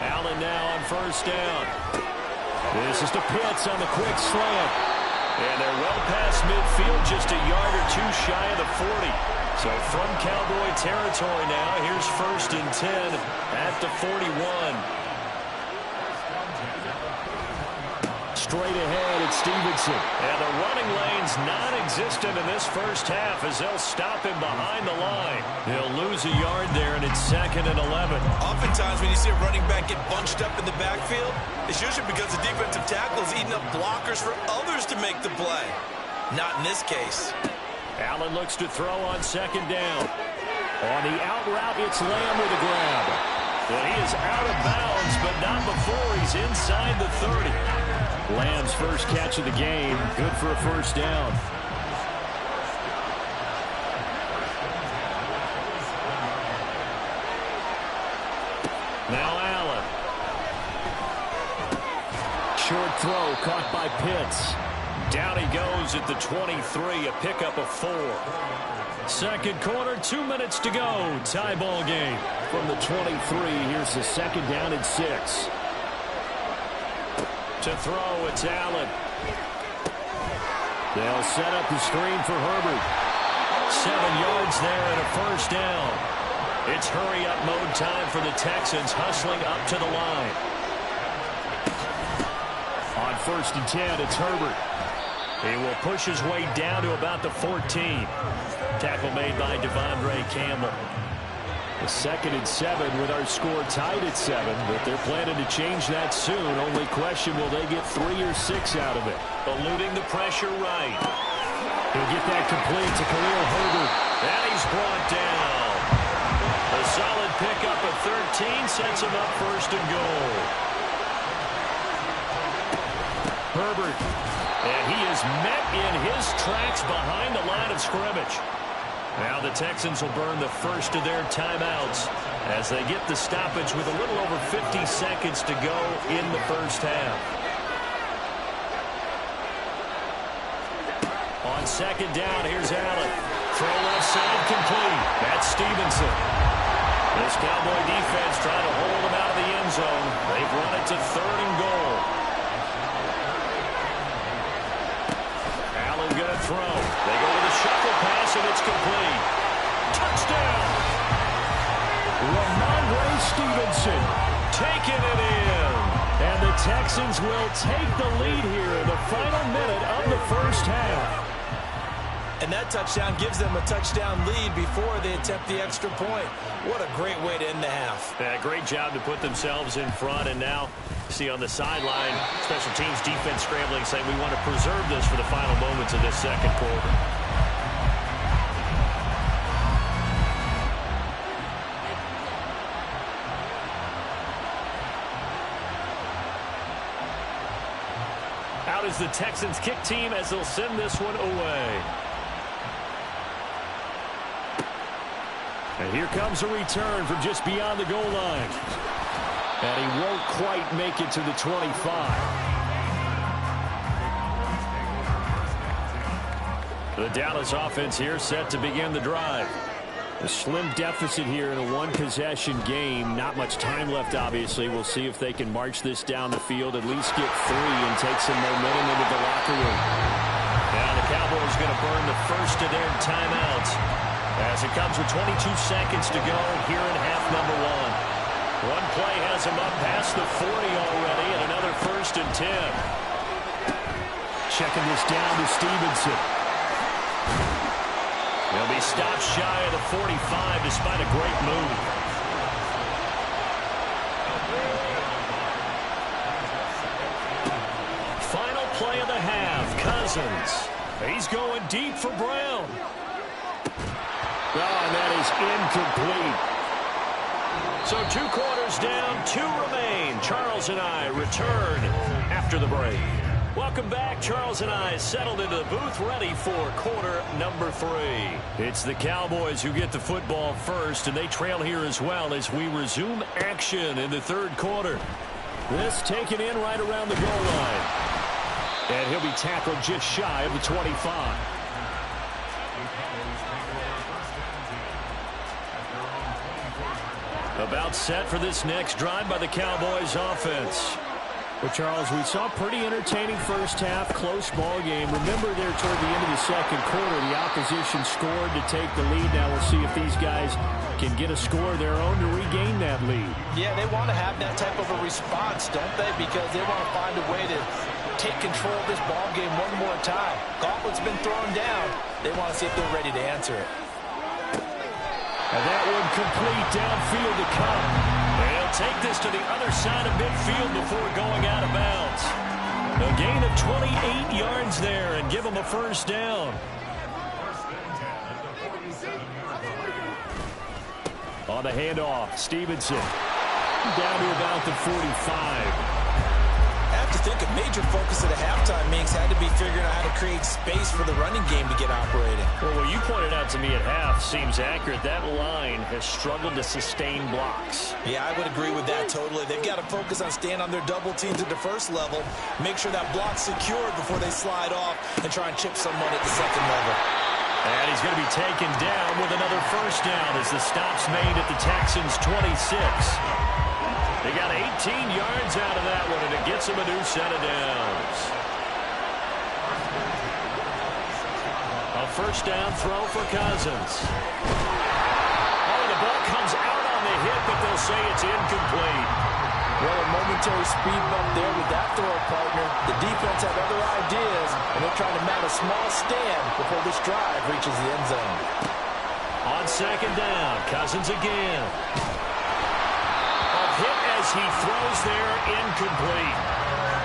Allen now on first down. This is to Pitts on the quick slant. And they're well past midfield, just a yard or 2 shy of the 40. So from Cowboy territory now, here's 1st and 10 at the 41. Straight ahead, it's Stevenson. And the running lane's non-existent in this first half as they'll stop him behind the line. He'll lose a yard there, and it's 2nd and 11. Oftentimes when you see a running back get bunched up in the backfield, it's usually because the defensive tackle is eating up blockers for others to make the play. Not in this case. Allen looks to throw on 2nd down. On the out route, it's Lamb with a grab. And he is out of bounds, but not before he's inside the 30. Lamb's first catch of the game, good for a first down. Now Allen. Short throw caught by Pitts. Down he goes at the 23, a pickup of 4. 2nd quarter, 2 minutes to go. Tie ball game. From the 23, here's the 2nd down and 6. To throw, it's Allen. They'll set up the screen for Herbert. 7 yards there and a first down. It's hurry-up mode time for the Texans, hustling up to the line. On 1st and 10, it's Herbert. He will push his way down to about the 14. Tackle made by Devondre Campbell. The 2nd and 7 with our score tied at 7, but they're planning to change that soon. Only question, will they get 3 or 6 out of it? Eluding the pressure right. He'll get that complete to Khalil Herbert. And he's brought down. A solid pickup of 13 sets him up 1st and goal. Herbert. And he is met in his tracks behind the line of scrimmage. Now the Texans will burn the first of their timeouts as they get the stoppage with a little over 50 seconds to go in the first half. On 2nd down, here's Allen. Throw left side complete. That's Stevenson. Cowboy defense trying to hold them out of the end zone. They've run it to 3rd and goal. Allen going to throw. They go with a shuffle pass, and it's complete. Touchdown! Ramondre Stevenson taking it in. And the Texans will take the lead here in the final minute of the first half. And that touchdown gives them a touchdown lead before they attempt the extra point. What a great way to end the half. Yeah, great job to put themselves in front. And now, see on the sideline, special teams defense scrambling, saying we want to preserve this for the final moments of this second quarter. Out is the Texans kick team as they'll send this one away. And here comes a return from just beyond the goal line. And he won't quite make it to the 25. The Dallas offense here set to begin the drive. A slim deficit here in a one-possession game. Not much time left, obviously. We'll see if they can march this down the field, at least get 3 and take some momentum into the locker room. Now the Cowboys going to burn the first of their timeouts as it comes with 22 seconds to go here in half number 1. One play has him up past the 40 already, and another 1st and 10. Checking this down to Stevenson. He'll be stopped shy of the 45 despite a great move. Final play of the half, Cousins. He's going deep for Brown. Oh, and that is incomplete. So 2 quarters down, 2 remain. Charles and I return after the break. Welcome back. Charles and I settled into the booth ready for quarter number 3. It's the Cowboys who get the football first, and they trail here as well as we resume action in the 3rd quarter. This taken in right around the goal line. And he'll be tackled just shy of the 25. About set for this next drive by the Cowboys offense. Well, Charles, we saw a pretty entertaining first half, close ball game. Remember there toward the end of the second quarter, the opposition scored to take the lead. Now we'll see if these guys can get a score of their own to regain that lead. Yeah, they want to have that type of a response, don't they? Because they want to find a way to take control of this ball game one more time. Gauntlet's been thrown down. They want to see if they're ready to answer it. And that one complete downfield to come. They'll take this to the other side of midfield before going out of bounds. A gain of 28 yards there and give them a 1st down. On the handoff, Stevenson down to about the 45. I have to think a major focus of the halftime meetings had to be figuring out how to create space for the running game to get operating. Well, what you pointed out to me at half seems accurate. That line has struggled to sustain blocks. Yeah, I would agree with that totally. They've got to focus on staying on their double teams at the 1st level, make sure that block's secured before they slide off and try and chip someone at the 2nd level. And he's going to be taken down with another 1st down as the stop's made at the Texans' 26. They got 18 yards out of that one, and it gets them a new set of downs. A 1st down throw for Cousins. Oh, the ball comes out on the hit, but they'll say it's incomplete. Well, a momentary speed bump there with that throw partner. The defense had other ideas, and they're trying to mount a small stand before this drive reaches the end zone. On 2nd down, Cousins again. A hit as he throws there, incomplete.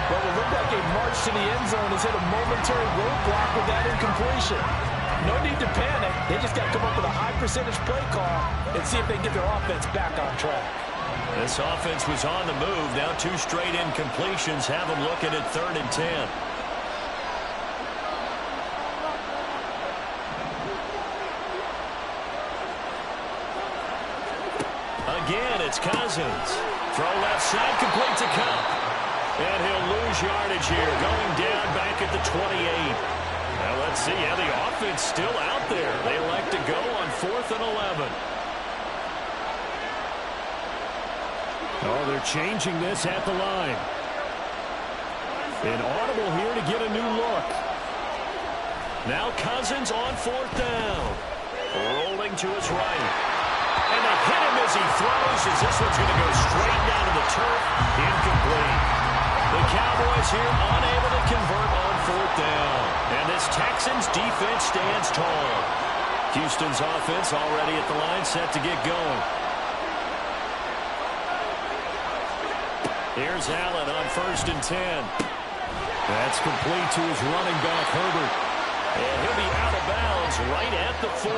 Well, it looked like a march to the end zone has hit a momentary roadblock with that incompletion. No need to panic. They just got to come up with a high percentage play call and see if they can get their offense back on track. This offense was on the move. Now 2 straight incompletions have them looking at 3rd and 10. Again, it's Cousins. Throw left side, complete to Cup. And he'll lose yardage here, going down back at the 28. Now let's see. Yeah, the offense still out there. They elect to go on 4th and 11. Oh, they're changing this at the line. An audible here to get a new look. Now Cousins on 4th down. Rolling to his right. And they hit him as he throws, as this one's going to go straight down to the turf. Incomplete. The Cowboys here unable to convert on 4th down. And this Texans defense stands tall. Houston's offense already at the line, set to get going. Here's Allen on 1st and 10. That's complete to his running back, Herbert. And he'll be out of bounds right at the 40.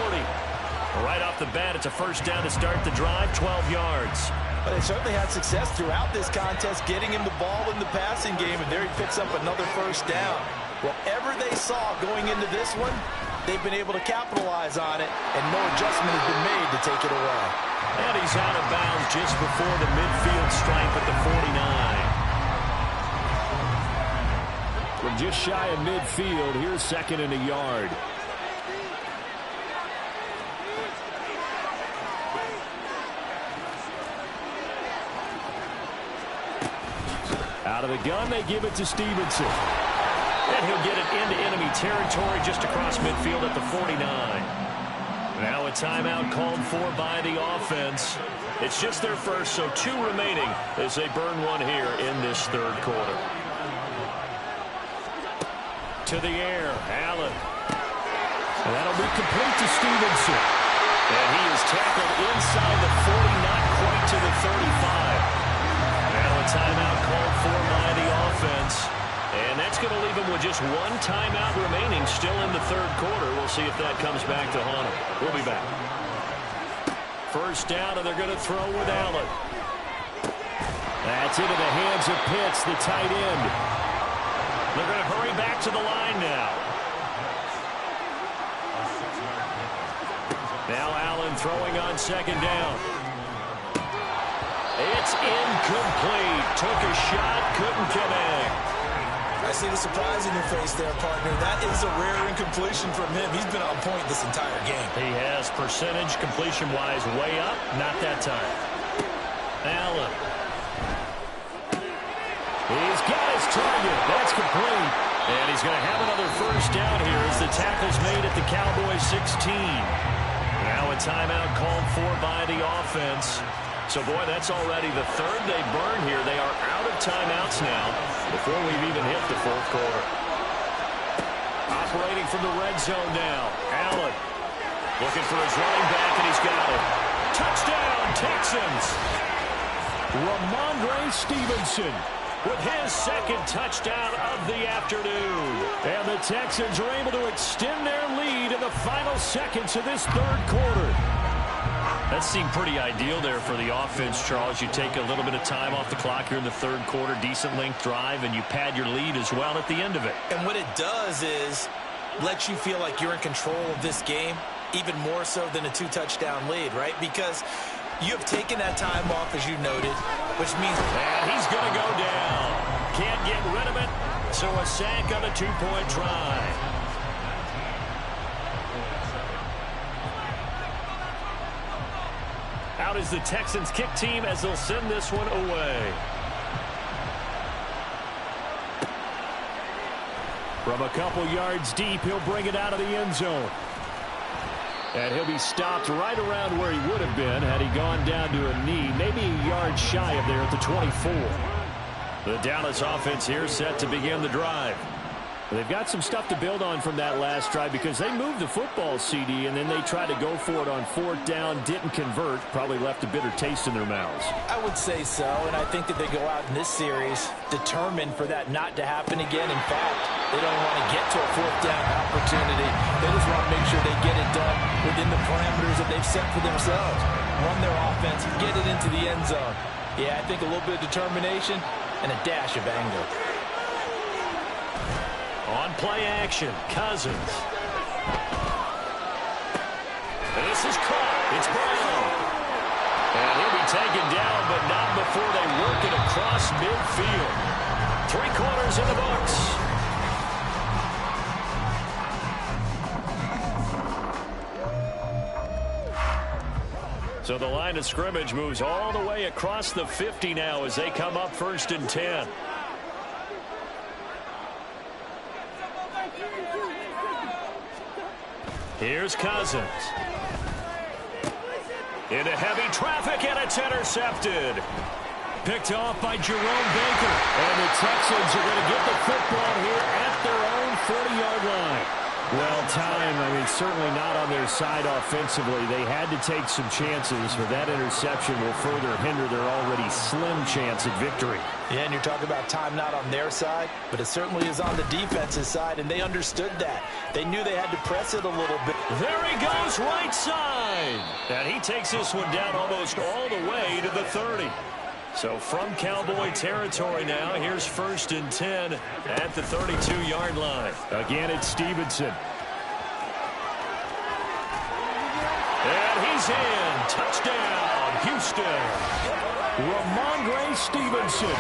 Right off the bat, it's a 1st down to start the drive, 12 yards. But they certainly had success throughout this contest, getting him the ball in the passing game, and there he picks up another 1st down. Whatever they saw going into this one, they've been able to capitalize on it, and no adjustment has been made to take it away. And he's out of bounds just before the midfield stripe at the 49. From just shy of midfield, here's 2nd and a yard. Out of the gun, they give it to Stevenson. And he'll get it into enemy territory just across midfield at the 49. Now a timeout called for by the offense. It's just their first, so 2 remaining as they burn one here in this 3rd quarter. To the air, Allen. And that'll be complete to Stevenson. And he is tackled inside the 40, not quite to the 35. Now a timeout called for by the offense. And that's going to leave him with just 1 timeout remaining still in the 3rd quarter. We'll see if that comes back to haunt him. We'll be back. 1st down, and they're going to throw with Allen. That's into the hands of Pitts, the tight end. They're going to hurry back to the line now. Now Allen throwing on 2nd down. It's incomplete. Took a shot, couldn't connect. I see the surprise in your face there, partner. That is a rare incompletion from him. He's been on point this entire game. He has percentage completion-wise way up. Not that time. Allen. He's got his target. That's complete. And he's going to have another 1st down here as the tackle's made at the Cowboys 16. Now a timeout called for by the offense. So, boy, that's already the 3rd they burn here. They are out of timeouts now before we've even hit the 4th quarter. Operating from the red zone now. Allen looking for his running back, and he's got it. Touchdown, Texans! Ramondre Stevenson with his 2nd touchdown of the afternoon. And the Texans are able to extend their lead in the final seconds of this 3rd quarter. That seemed pretty ideal there for the offense, Charles. You take a little bit of time off the clock here in the 3rd quarter, decent length drive, and you pad your lead as well at the end of it. And what it does is let you feel like you're in control of this game, even more so than a 2-touchdown lead, right? Because you have taken that time off, as you noted, which means... And he's going to go down. Can't get rid of it, so a sack on a 2-point try. Out is the Texans kick team as they'll send this one away. From a couple yards deep, he'll bring it out of the end zone. And he'll be stopped right around where he would have been had he gone down to a knee, maybe a yard shy of there at the 24. The Dallas offense here set to begin the drive. They've got some stuff to build on from that last drive because they moved the football, CD, and then they tried to go for it on 4th down, didn't convert, probably left a bitter taste in their mouths. I would say so, and I think that they go out in this series determined for that not to happen again. In fact, they don't want to get to a 4th down opportunity. They just want to make sure they get it done within the parameters that they've set for themselves. Run their offense, get it into the end zone. Yeah, I think a little bit of determination and a dash of anger. On play action, Cousins. This is caught. It's Brown. And he'll be taken down, but not before they work it across midfield. 3 quarters in the books. So the line of scrimmage moves all the way across the 50 now as they come up 1st and 10. Here's Cousins. Into heavy traffic, and it's intercepted. Picked off by Jerome Baker. And the Texans are going to get the football here at their own 40-yard line. Well, time, certainly not on their side offensively. They had to take some chances, but that interception will further hinder their already slim chance at victory. Yeah, and you're talking about time not on their side, but it certainly is on the defense's side, and they understood that. They knew they had to press it a little bit. There he goes, right side. And he takes this one down almost all the way to the 30. So from Cowboy territory now, here's 1st and 10 at the 32-yard line. Again, it's Stevenson. And he's in. Touchdown, Houston. Ramondre Stevenson.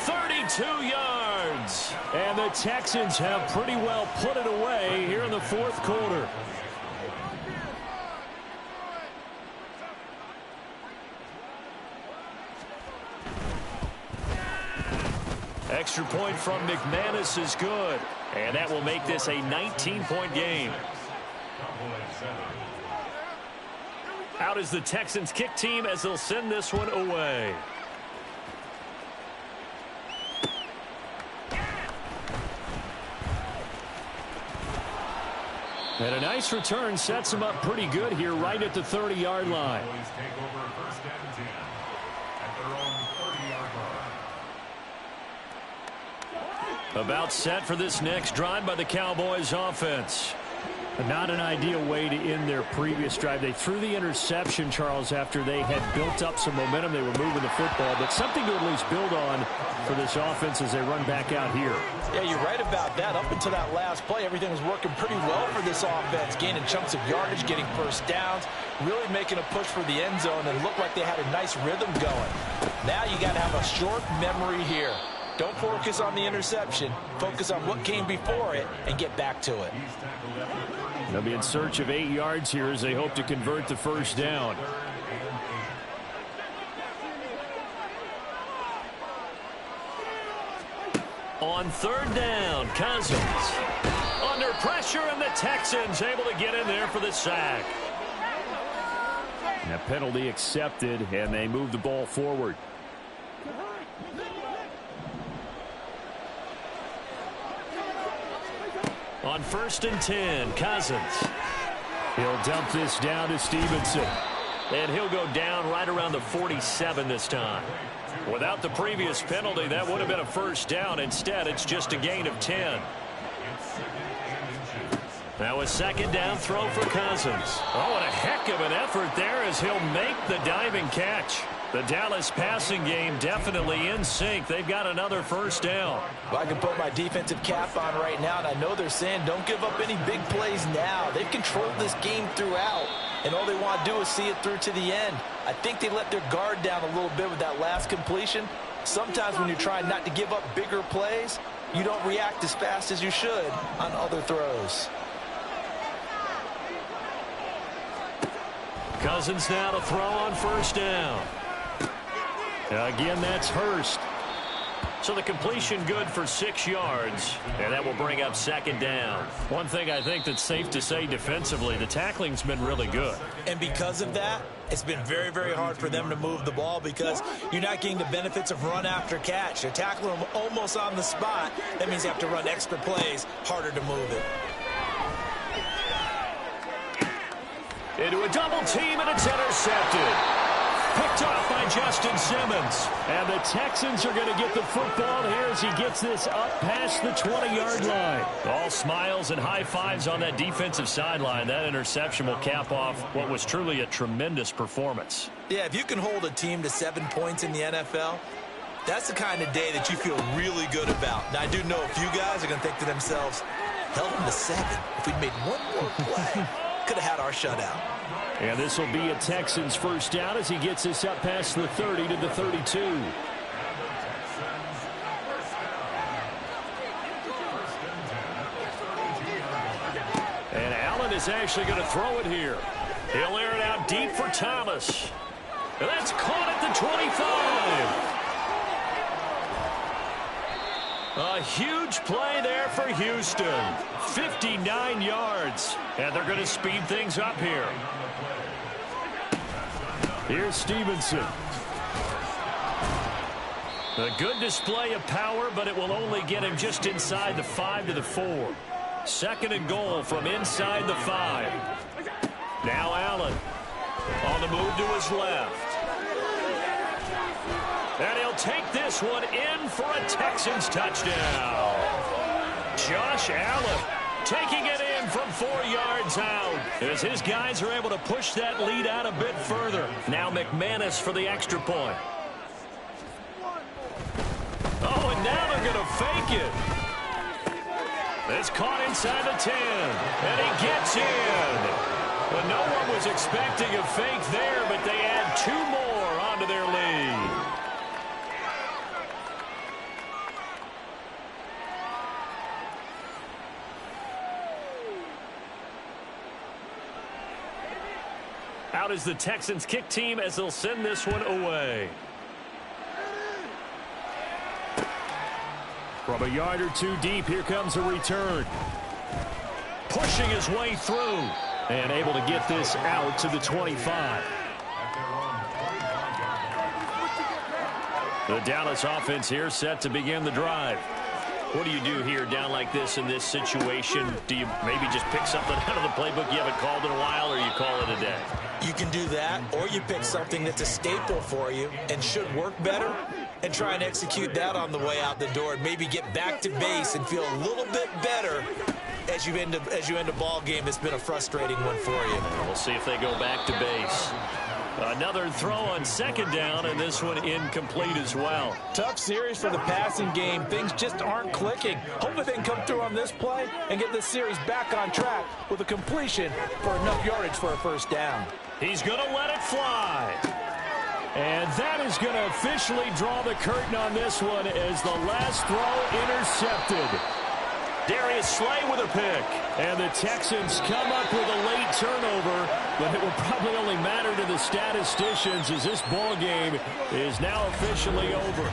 32 yards. And the Texans have pretty well put it away here in the 4th quarter. Extra point from McManus is good. And that will make this a 19-point game. Out is the Texans kick team as they'll send this one away. And a nice return sets them up pretty good here right at the 30-yard line. About set for this next drive by the Cowboys offense. Not an ideal way to end their previous drive. They threw the interception, Charles, after they had built up some momentum. They were moving the football, but something to at least build on for this offense as they run back out here. Yeah, you're right about that. Up until that last play, everything was working pretty well for this offense, gaining chunks of yardage, getting first downs, really making a push for the end zone, and looked like they had a nice rhythm going. Now you got to have a short memory here. Don't focus on the interception. Focus on what came before it and get back to it. They'll be in search of 8 yards here as they hope to convert the first down. On 3rd down, Cousins. Under pressure, and the Texans able to get in there for the sack. And a penalty accepted, and they move the ball forward. On 1st and 10, Cousins. He'll dump this down to Stevenson. And he'll go down right around the 47 this time. Without the previous penalty, that would have been a first down. Instead, it's just a gain of 10. Now a 2nd down throw for Cousins. Oh, and a heck of an effort there as he'll make the diving catch. The Dallas passing game definitely in sync. They've got another first down. Well, I can put my defensive cap on right now, and I know they're saying don't give up any big plays now. They've controlled this game throughout, and all they want to do is see it through to the end. I think they let their guard down a little bit with that last completion. Sometimes when you're trying not to give up bigger plays, you don't react as fast as you should on other throws. Cousins now to throw on first down. Again, that's Hurst. So the completion good for 6 yards, and that will bring up 2nd down. One thing I think that's safe to say defensively, the tackling's been really good. And because of that, it's been very, very hard for them to move the ball because you're not getting the benefits of run after catch. You're tackling them almost on the spot. That means you have to run extra plays, harder to move it. Into a double team, and it's intercepted. Picked off by Justin Simmons. And the Texans are going to get the football here as he gets this up past the 20-yard line. All smiles and high fives on that defensive sideline. That interception will cap off what was truly a tremendous performance. Yeah, if you can hold a team to 7 points in the NFL, that's the kind of day that you feel really good about. Now, I do know a few guys are going to think to themselves, held them to 7. If we'd made one more play, could have had our shutout. And this will be a Texans first down as he gets this up past the 30 to the 32. And Allen is actually going to throw it here. He'll air it out deep for Thomas. And that's caught at the 25. A huge play there for Houston. 59 yards. And they're going to speed things up here. Here's Stevenson. A good display of power, but it will only get him just inside the 5 to the 4. Second and goal from inside the 5. Now Allen on the move to his left. And he'll take this one in for a Texans touchdown. Josh Allen taking it in from 4 yards out as his guys are able to push that lead out a bit further. Now McManus for the extra point. Oh, and now they're going to fake it. It's caught inside the 10, and he gets in. Well, no one was expecting a fake there, but they add 2 more onto their lead. Out is the Texans kick team as they'll send this one away. From a yard or 2 deep, here comes a return. Pushing his way through and able to get this out to the 25. The Dallas offense here set to begin the drive. What do you do here down like this in this situation? Do you maybe just pick something out of the playbook you haven't called in a while, or you call it a day? You can do that, or you pick something that's a staple for you and should work better and try and execute that on the way out the door and maybe get back to base and feel a little bit better as you end a ball game that's been a frustrating one for you. We'll see if they go back to base. Another throw on second down, and this one incomplete as well. Tough series for the passing game. Things just aren't clicking. Hopefully they can come through on this play and get this series back on track with a completion for enough yardage for a first down. He's going to let it fly. And that is going to officially draw the curtain on this one as the last throw intercepted. Darius Slay with a pick. And the Texans come up with a late turnover, but it will probably only matter to the statisticians as this ball game is now officially over.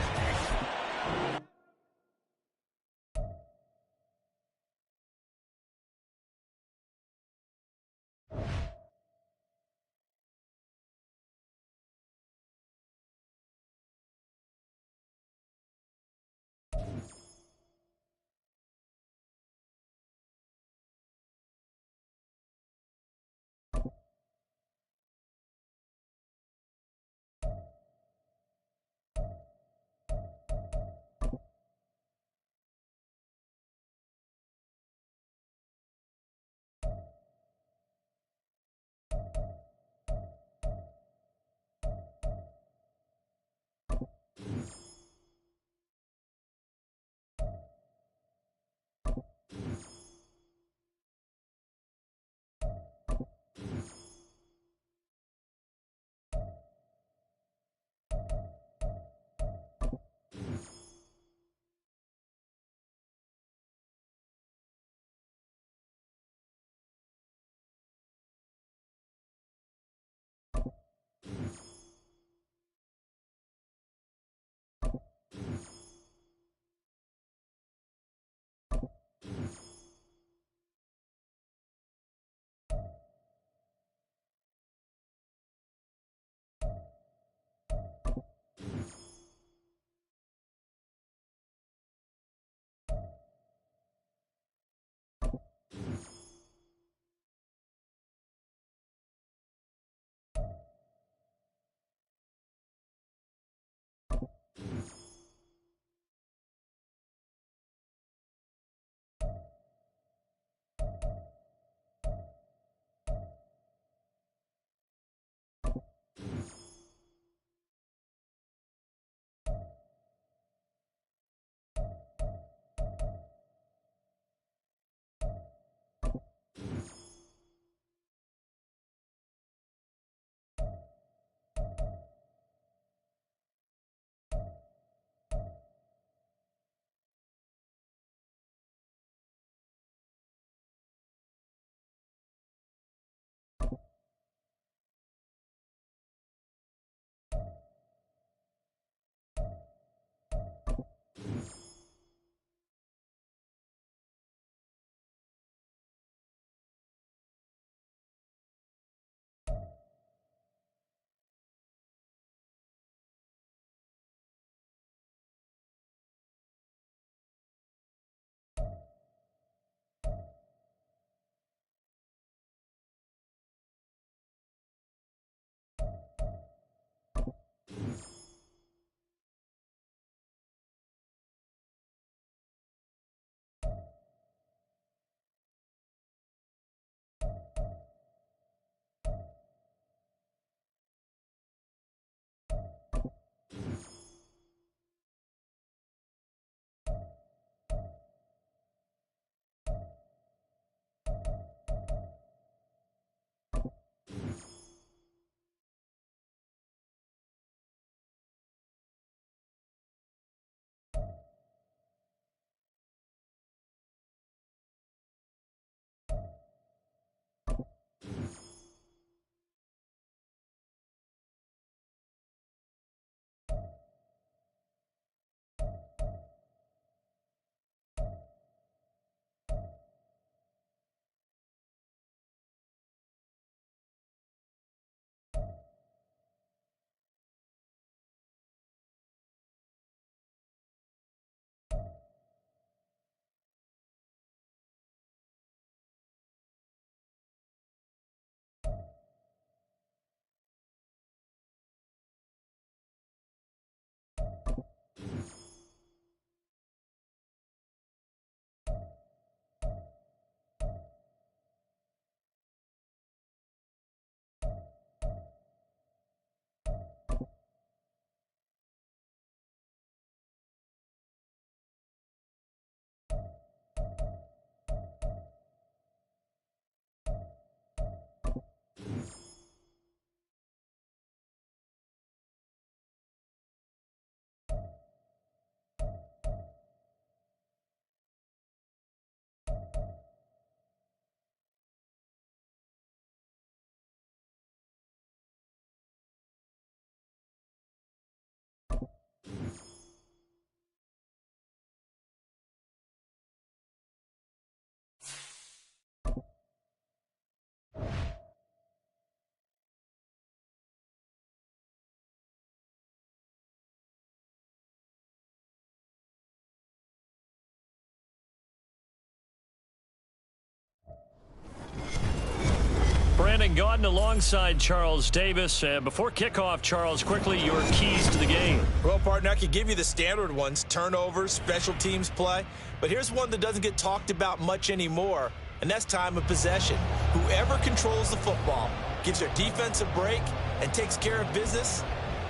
Brandon Gaudin alongside Charles Davis. Before kickoff, Charles, quickly your keys to the game. Well, partner, I could give you the standard ones, turnovers, special teams play. But here's one that doesn't get talked about much anymore, and that's time of possession. Whoever controls the football, gives their defense a break, and takes care of business,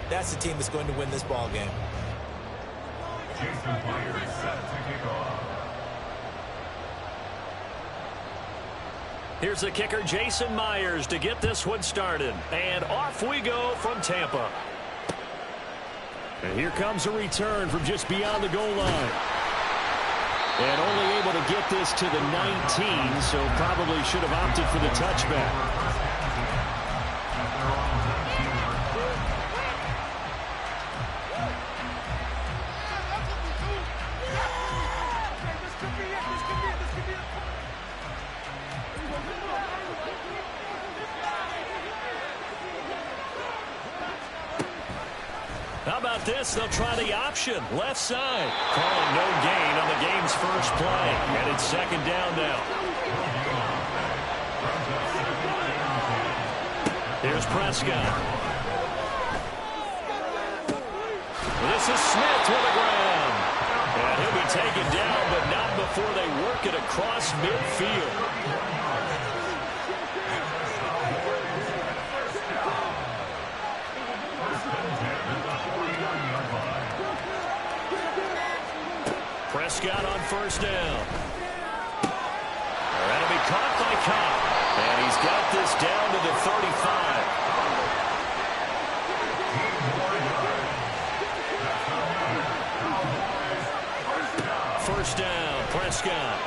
that's the team that's going to win this ball game. Jason Myers set to kick off. Here's the kicker, Jason Myers, to get this one started. And off we go from Tampa. And here comes a return from just beyond the goal line. And only able to get this to the 19, so probably should have opted for the touchback. How about this? They'll try the option. Left side. Calling no gain on the game's first play. And it's second down now. Here's Prescott. This is Smith with the ground. And he'll be taken down, but not before they work it across midfield. Prescott on first down. That'll be caught by Cobb. And he's got this down to the 35. First down, Prescott.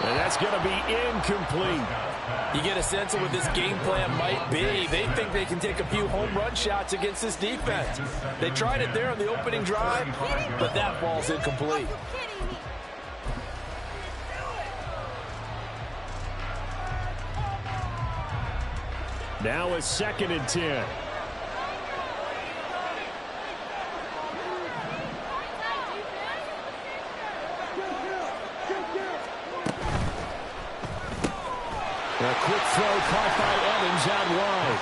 And that's going to be incomplete. You get a sense of what this game plan might be. They think they can take a few home run shots against this defense. They tried it there on the opening drive, but that ball's incomplete. Now it's 2nd and 10. A quick throw caught by Evans out wide.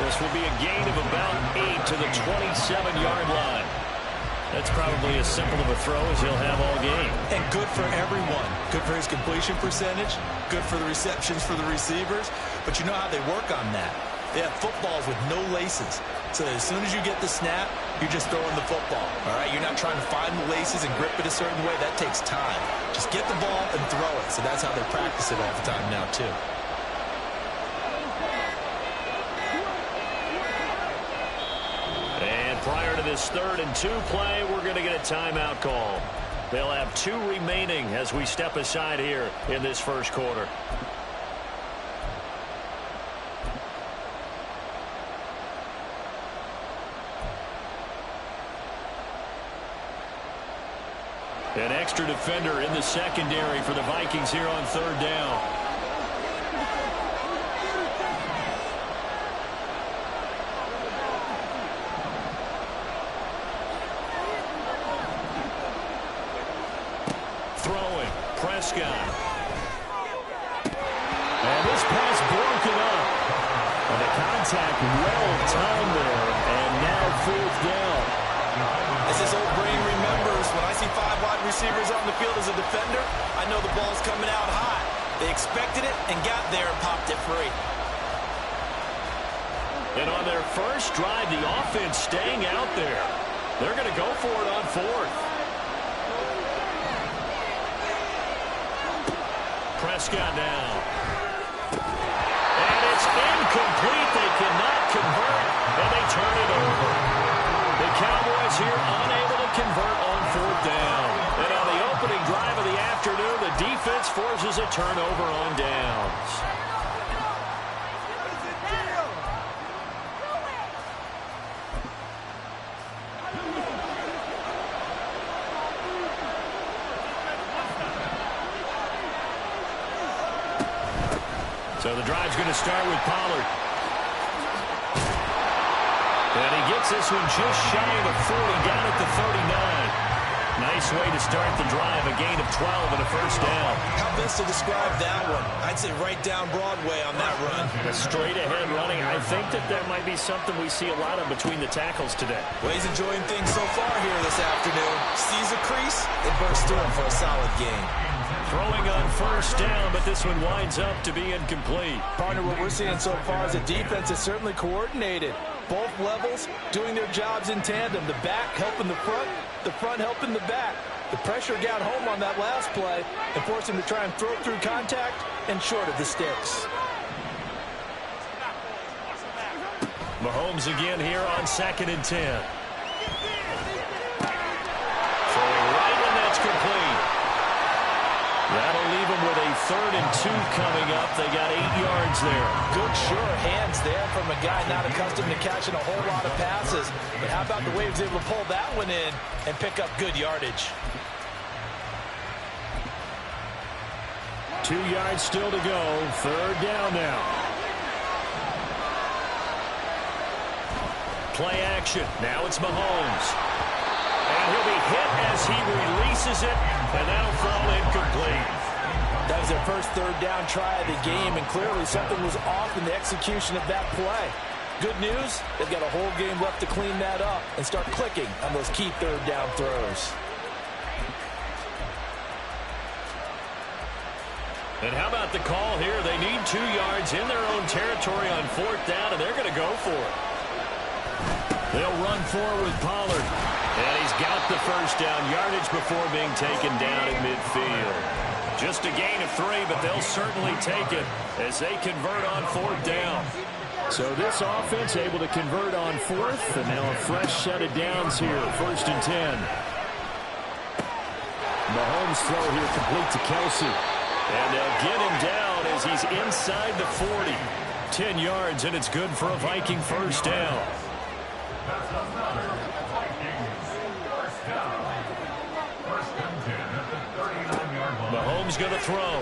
This will be a gain of about 8 to the 27-yard line. That's probably as simple of a throw as he'll have all game. And good for everyone. Good for his completion percentage. Good for the receptions for the receivers. But you know how they work on that. They have footballs with no laces. So as soon as you get the snap, you're just throwing the football. All right? You're not trying to find the laces and grip it a certain way. That takes time. Just get the ball and throw it. So that's how they practice it all the time now, too. Prior to this 3rd and 2 play, we're going to get a timeout call. They'll have 2 remaining as we step aside here in this first quarter. An extra defender in the secondary for the Vikings here on 3rd down. Prescott. And this pass broken up. And the contact well timed there. And now 4th down. As this old brain remembers, when I see 5 wide receivers on the field as a defender, I know the ball's coming out hot. They expected it and got there and popped it free. And on their first drive, the offense staying out there. They're going to go for it on 4th. Prescott now. And it's incomplete. They cannot convert, and they turn it over. The Cowboys here unable to convert on 4th down. And on the opening drive of the afternoon, the defense forces a turnover on downs. So the drive's going to start with Pollard. And he gets this one just shy of the 40, down at the 39. Nice way to start the drive, a gain of 12 and a first down. How best to describe that one? I'd say right down Broadway on that run. A straight ahead running. I think that might be something we see a lot of between the tackles today. Well, he's enjoying things so far here this afternoon. Sees a crease, it bursts through him for a solid gain. Throwing on first down, but this one winds up to be incomplete. Partner, what we're seeing so far is the defense is certainly coordinated. Both levels doing their jobs in tandem. The back helping the front helping the back. The pressure got home on that last play and forced him to try and throw through contact and short of the sticks. Mahomes again here on 2nd and 10. Throwing right, and that's complete. That'll leave them with a 3rd and 2 coming up. They got 8 yards there. Good, sure hands there from a guy not accustomed to catching a whole lot of passes. But how about the way he was able to pull that one in and pick up good yardage? 2 yards still to go. 3rd down now. Play action. Now it's Mahomes. And he'll be hit as he releases it, and that'll fall incomplete. That was their first 3rd down try of the game, and clearly something was off in the execution of that play. Good news, they've got a whole game left to clean that up and start clicking on those key 3rd down throws. And how about the call here? They need 2 yards in their own territory on 4th down, and they're going to go for it. They'll run forward with Pollard. And he's got the first down yardage before being taken down in midfield. Just a gain of 3, but they'll certainly take it as they convert on 4th down. So this offense able to convert on 4th, and now a fresh set of downs here, 1st and 10. Mahomes throw here complete to Kelsey. And they'll get him down as he's inside the 40. 10 yards, and it's good for a Viking first down. That's another Vikings first down. 1st and 10 at the 39-yard line. Mahomes going to throw.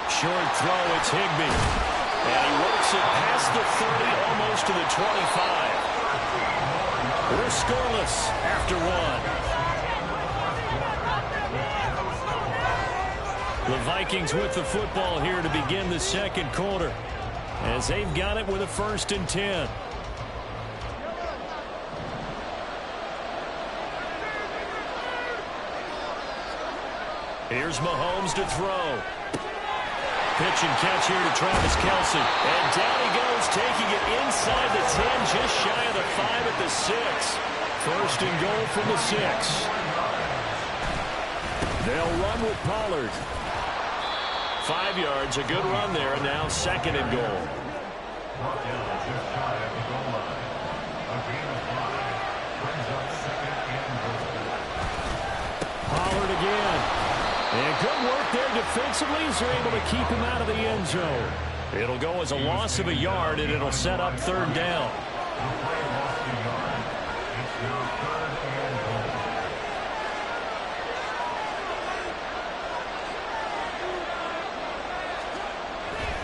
Short throw, it's Higbee. And he works it past the 30, almost to the 25. We're scoreless after 1. The Vikings with the football here to begin the 2nd quarter, as they've got it with a 1st and 10. Here's Mahomes to throw. Pitch and catch here to Travis Kelsey. And down he goes, taking it inside the 10, just shy of the 5 at the 6. 1st and goal from the 6. They'll run with Pollard. 5 yards, a good run there, and now 2nd and goal. Brought down just shy of the goal line. A gain of 5 brings up 2nd and goal. Pollard again. And good work there defensively as they're able to keep him out of the end zone. It'll go as a loss of a yard, and it'll set up 3rd down. The play lost a yard. It's now 3rd and goal.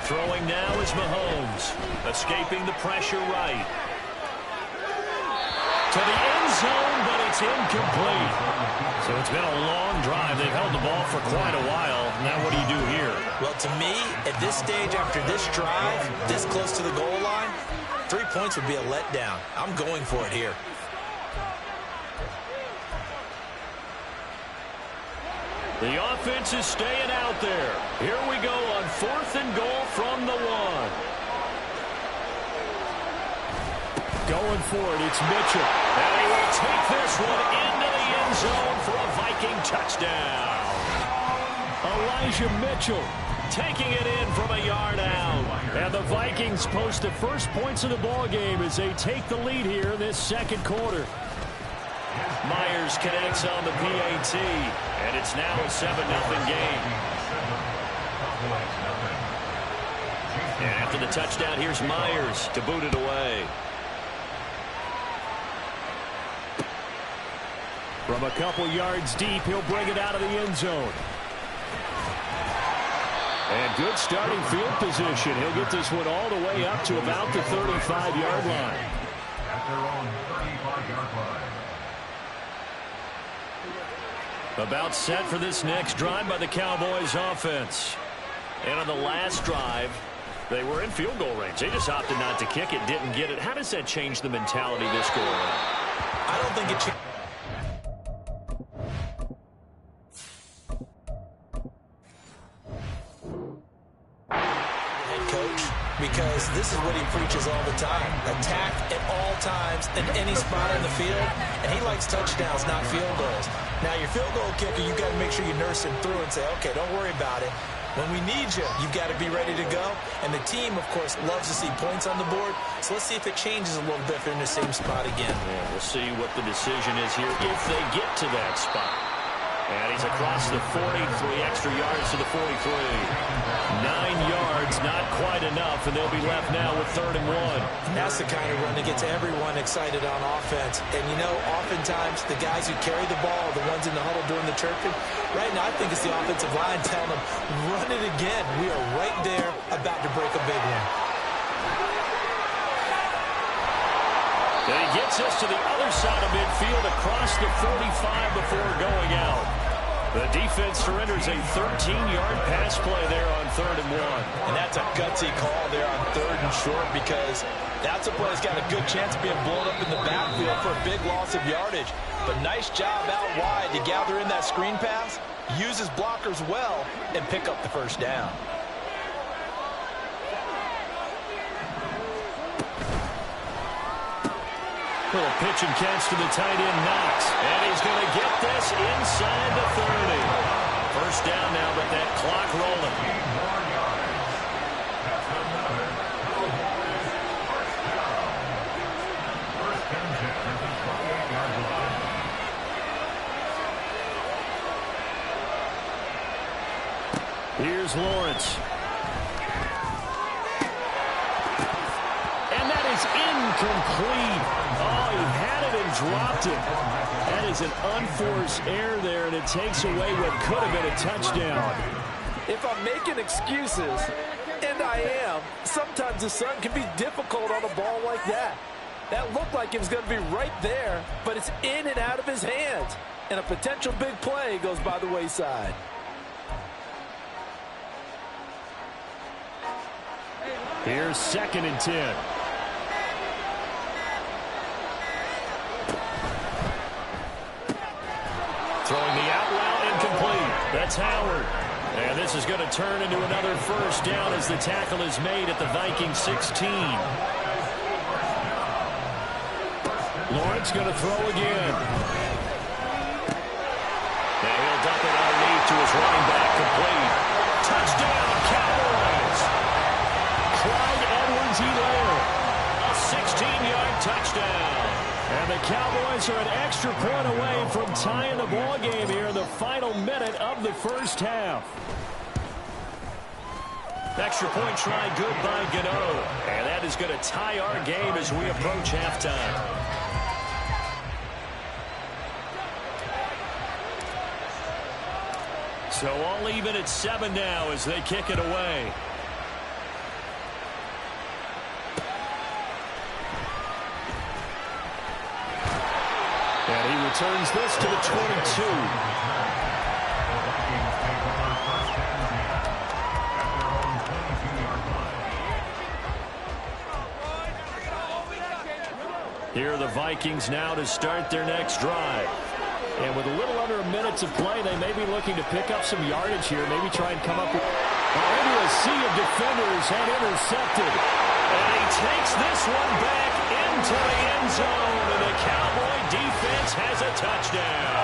Throwing now is Mahomes, escaping the pressure right. To the end zone, but it's incomplete. So it's been a long drive. They've held the ball for quite a while. Now what do you do here? Well, to me, at this stage after this drive, this close to the goal line, 3 points would be a letdown. I'm going for it here. The offense is staying out there. Here we go on 4th and goal from the 1. Going for it, it's Mitchell. And he will take this one into the end zone for a Viking touchdown. Elijah Mitchell taking it in from a yard out. And the Vikings post the first points of the ball game as they take the lead here in this 2nd quarter. Myers connects on the PAT, and it's now a 7-0 game. And after the touchdown, here's Myers to boot it away. From a couple yards deep, he'll bring it out of the end zone. And good starting field position. He'll get this one all the way up to about the 35-yard line. At their own 35-yard line. About set for this next drive by the Cowboys offense. And on the last drive, they were in field goal range. They just opted not to kick it, didn't get it. How does that change the mentality this go around? I don't think it changes. Because this is what he preaches all the time. Attack at all times in any spot on the field. And he likes touchdowns, not field goals. Now, your field goal kicker, you've got to make sure you nurse him through and say, okay, don't worry about it. When we need you, you've got to be ready to go. And the team, of course, loves to see points on the board. So let's see if it changes a little bit if they're in the same spot again. Yeah, we'll see what the decision is here if they get to that spot. And he's across the 40, 3 extra yards to the 43. 9 yards, not quite enough, and they'll be left now with 3rd and 1. That's the kind of run that gets everyone excited on offense. And, you know, oftentimes the guys who carry the ball are the ones in the huddle doing the chirping. Right now, I think it's the offensive line telling them, run it again. We are right there about to break a big one. And he gets us to the other side of midfield across the 45 before going out. The defense surrenders a 13-yard pass play there on 3rd and 1. And that's a gutsy call there on 3rd and short because that's a play that's got a good chance of being blown up in the backfield for a big loss of yardage. But nice job out wide to gather in that screen pass, use his blockers well, and pick up the first down. Little pitch and catch to the tight end, Knox. And he's going to get this inside the 30. First down now, but that clock rolling. Here's Lawrence. And that is incomplete. Oh, he had it and dropped it. That is an unforced error there, and it takes away what could have been a touchdown. If I'm making excuses, and I am, sometimes the sun can be difficult on a ball like that. That looked like it was going to be right there, but it's in and out of his hands. And a potential big play goes by the wayside. Here's 2nd and 10. Throwing the out route incomplete. That's Howard. And this is going to turn into another first down as the tackle is made at the Vikings 16. Lawrence going to throw again. And he'll dump it underneath to his running back, complete. Touchdown, Cowboys. Clyde Edwards-Helaire. A 16-yard touchdown. And the Cowboys are an extra point away from tying the ball game here in the final minute of the first half. Extra point try good by Gano. And that is going to tie our game as we approach halftime. So all even at 7 now as they kick it away. And he returns this to the 22. Here are the Vikings now to start their next drive. And with a little under a minute to play, they may be looking to pick up some yardage here, maybe try and come up with into a sea of defenders and intercepted. And he takes this one back into the end zone, and the Cowboy defense has a touchdown.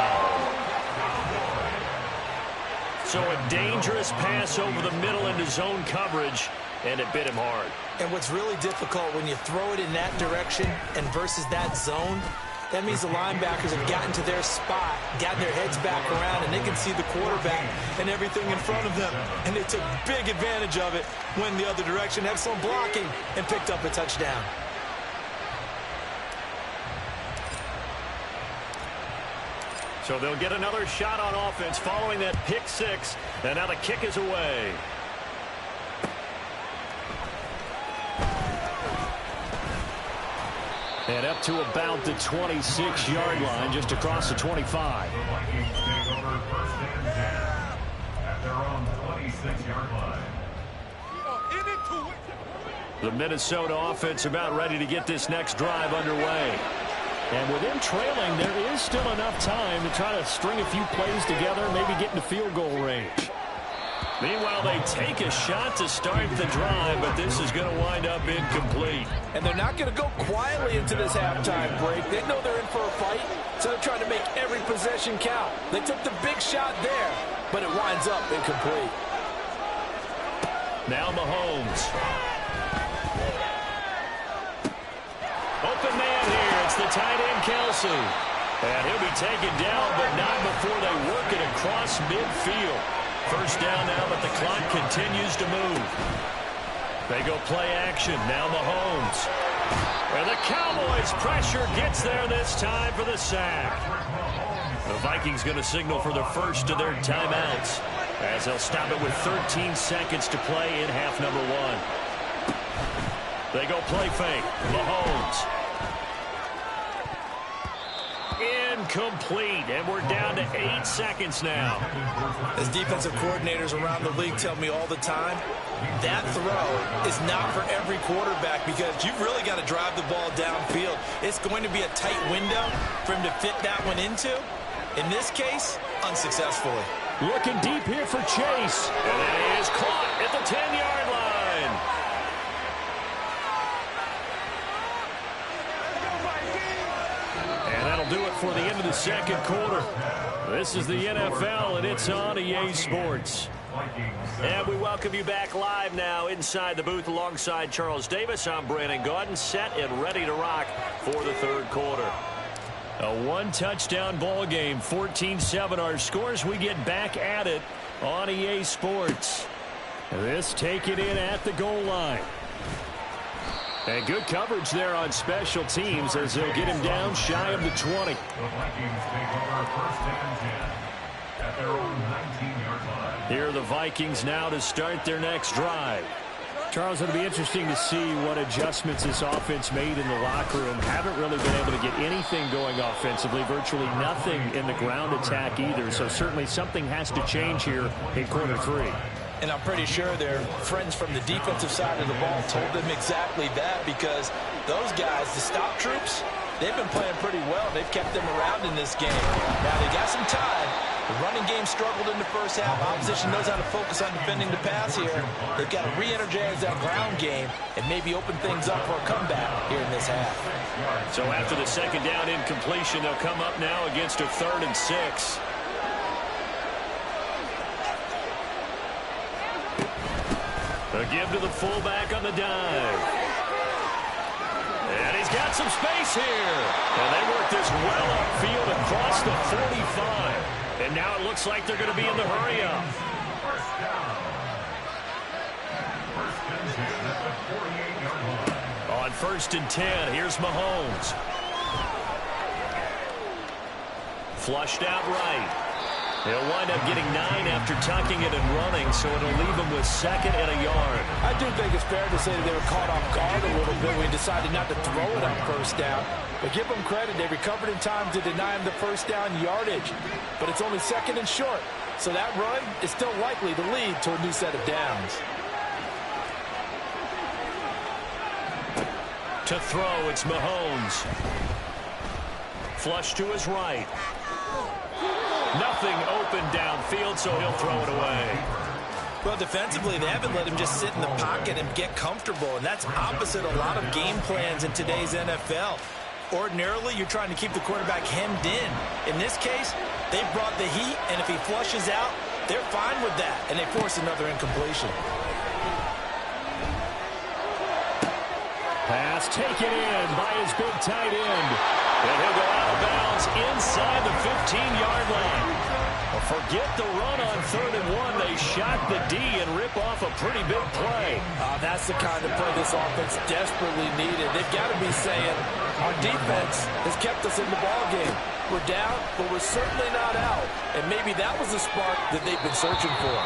So a dangerous pass over the middle into zone coverage, and it bit him hard. And what's really difficult when you throw it in that direction and versus that zone, that means the linebackers have gotten to their spot, gotten their heads back around, and they can see the quarterback and everything in front of them. And they took big advantage of it, went the other direction, excellent blocking, and picked up a touchdown. So they'll get another shot on offense following that pick six, and now the kick is away. And up to about the 26-yard line, just across the 25. The Vikings take over first and 10 at their own 26-yard line. The Minnesota offense about ready to get this next drive underway. And with them trailing, there is still enough time to try to string a few plays together, maybe get into field goal range. Meanwhile, they take a shot to start the drive, but this is going to wind up incomplete. And they're not going to go quietly into this halftime break. They know they're in for a fight, so they're trying to make every possession count. They took the big shot there, but it winds up incomplete. Now Mahomes. Open man here. It's the tight end, Kelsey. And he'll be taken down, but not before they work it across midfield. First down now, but the clock continues to move. They go play action. Now Mahomes. And the Cowboys' pressure gets there this time for the sack. The Vikings going to signal for the first of their timeouts, as they'll stop it with 13 seconds to play in half number one. They go play fake. Mahomes. Incomplete, and we're down to 8 seconds now. As defensive coordinators around the league tell me all the time, that throw is not for every quarterback because you've really got to drive the ball downfield. It's going to be a tight window for him to fit that one into. In this case, unsuccessfully. Looking deep here for Chase. And it is caught at the 10-yard line. And that'll do it for the end of the second quarter. This is the NFL, and it's on EA Sports. And we welcome you back live now inside the booth alongside Charles Davis. I'm Brandon Gaudin, set and ready to rock for the third quarter. A one-touchdown ball game, 14-7 our scores. We get back at it on EA Sports. This taken in at the goal line. And good coverage there on special teams as they'll get him down shy of the 20. The Vikings take over first and 10 at their own 19-yard line. Here are the Vikings now to start their next drive. Charles, it'll be interesting to see what adjustments this offense made in the locker room. Haven't really been able to get anything going offensively, virtually nothing in the ground attack either. So certainly something has to change here in quarter three. And I'm pretty sure their friends from the defensive side of the ball told them exactly that because those guys, the stop troops, they've been playing pretty well. They've kept them around in this game. Now, they got some time. The running game struggled in the first half. Opposition knows how to focus on defending the pass here. They've got to re-energize that ground game and maybe open things up for a comeback here in this half. So after the second down incompletion, they'll come up now against a 3rd and 6. A give to the fullback on the dive. And he's got some space here. And they work this well upfield across the 45. And now it looks like they're going to be in the hurry-up. First down. First and 10 at the 48-yard line. On 1st and 10, here's Mahomes. Flushed out right. He'll wind up getting 9 after tucking it and running, so it'll leave him with 2nd and a yard. I do think it's fair to say that they were caught off guard a little bit when he decided not to throw it on first down. But give them credit, they recovered in time to deny him the first down yardage. But it's only 2nd and short, so that run is still likely to lead to a new set of downs. To throw, it's Mahomes. Flush to his right. Nothing open downfield, so he'll throw it away. Well, defensively, they haven't let him just sit in the pocket and get comfortable, and that's opposite a lot of game plans in today's NFL. Ordinarily, you're trying to keep the quarterback hemmed in. In this case, they brought the heat, and if he flushes out, they're fine with that, and they force another incompletion. Pass taken in by his big tight end. And he'll go out of bounds inside the 15-yard line. Well, forget the run on 3rd and 1. They shot the D and rip off a pretty big play. That's the kind of play this offense desperately needed. They've got to be saying, our defense has kept us in the ballgame. We're down, but we're certainly not out. And maybe that was the spark that they've been searching for.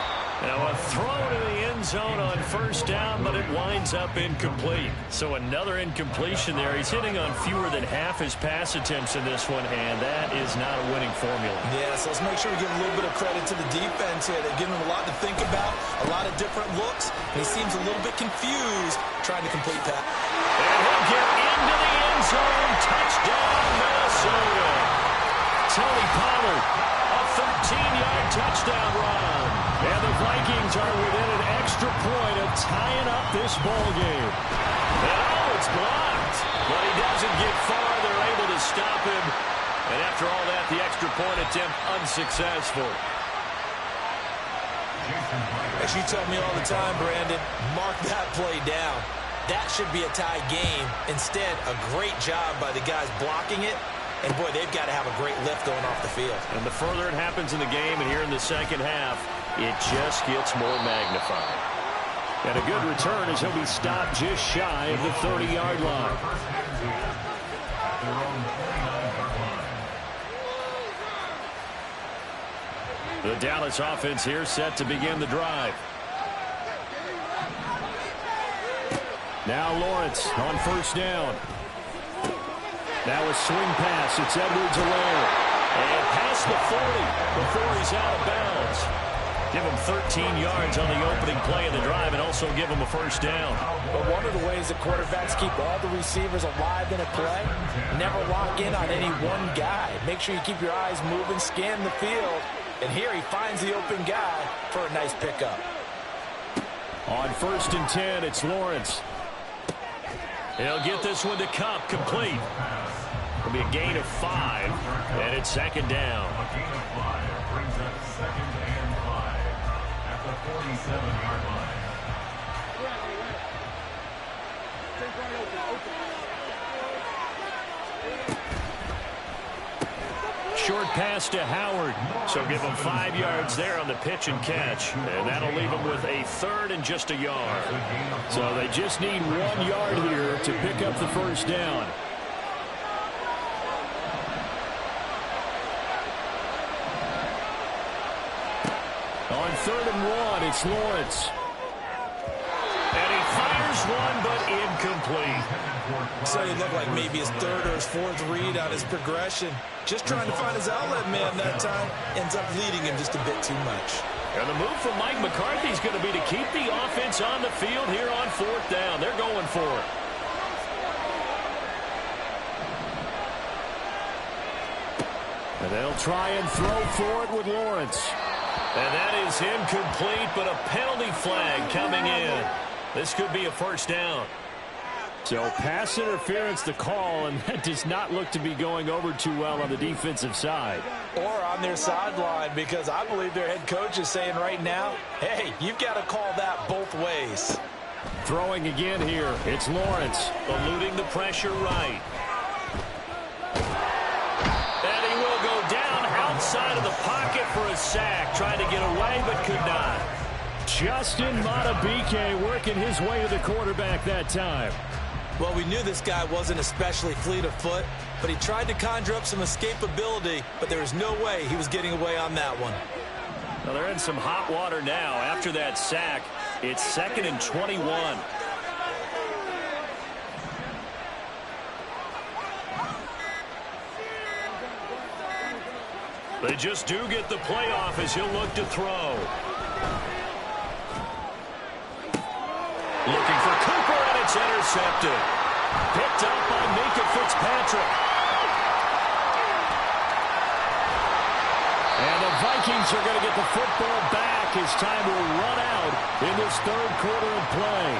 Now a throw to the end zone on first down, but it winds up incomplete. So another incompletion there. He's hitting on fewer than half his pass attempts in this one, and that is not a winning formula. Yeah, so let's make sure we give a little bit of credit to the defense here. They're giving him a lot to think about, a lot of different looks, and he seems a little bit confused trying to complete that. And he'll get into the end zone. Touchdown, Minnesota. Tony Pollard, a 13-yard touchdown run. And the Vikings are within an extra point of tying up this ball game. And it's blocked. But he doesn't get far. They're able to stop him. And after all that, the extra point attempt unsuccessful. As you tell me all the time, Brandon, mark that play down. That should be a tie game. Instead, a great job by the guys blocking it. And, boy, they've got to have a great lift going off the field. And the further it happens in the game and here in the second half, it just gets more magnified. And a good return as he'll be stopped just shy of the 30-yard line. The Dallas offense here set to begin the drive. Now Lawrence on first down. Now a swing pass. It's Edwards-Helaire. And past the 40 before he's out of bounds. Give him 13 yards on the opening play of the drive and also give him a first down. But one of the ways that quarterbacks keep all the receivers alive in a play, never lock in on any one guy. Make sure you keep your eyes moving, scan the field. And here he finds the open guy for a nice pickup. On 1st and 10, it's Lawrence. He'll get this one to Cup, complete. It'll be a gain of 5, and it's second down. A gain of 5 brings up 2nd and 5 at the 47-yard line. Short pass to Howard. So give him 5 yards there on the pitch and catch. And that'll leave him with a 3rd and just a yard. So they just need 1 yard here to pick up the first down. On 3rd and 1, it's Lawrence. And he fires one, but incomplete. So it looked like maybe his 3rd or his 4th read on his progression. Just trying to find his outlet man that time. Ends up leading him just a bit too much. And the move from Mike McCarthy is going to be to keep the offense on the field here on 4th down. They're going for it. And they'll try and throw for it with Lawrence. And that is incomplete, but a penalty flag coming in. This could be a first down. So pass interference the call, and that does not look to be going over too well on the defensive side. Or on their sideline, because I believe their head coach is saying right now, hey, you've got to call that both ways. Throwing again here, it's Lawrence. Eluding the pressure right. And he will go down outside of the pocket for a sack. Trying to get away, but could not. Justin Madubuike working his way to the quarterback that time. Well, we knew this guy wasn't especially fleet of foot, but he tried to conjure up some escapability, but there was no way he was getting away on that one. Well, they're in some hot water now. After that sack, it's 2nd and 21. They just do get the playoff as he'll look to throw. Looking for Cooper, and it's intercepted. Picked up by Minkah Fitzpatrick. And the Vikings are going to get the football back as time will run out in this 3rd quarter of play.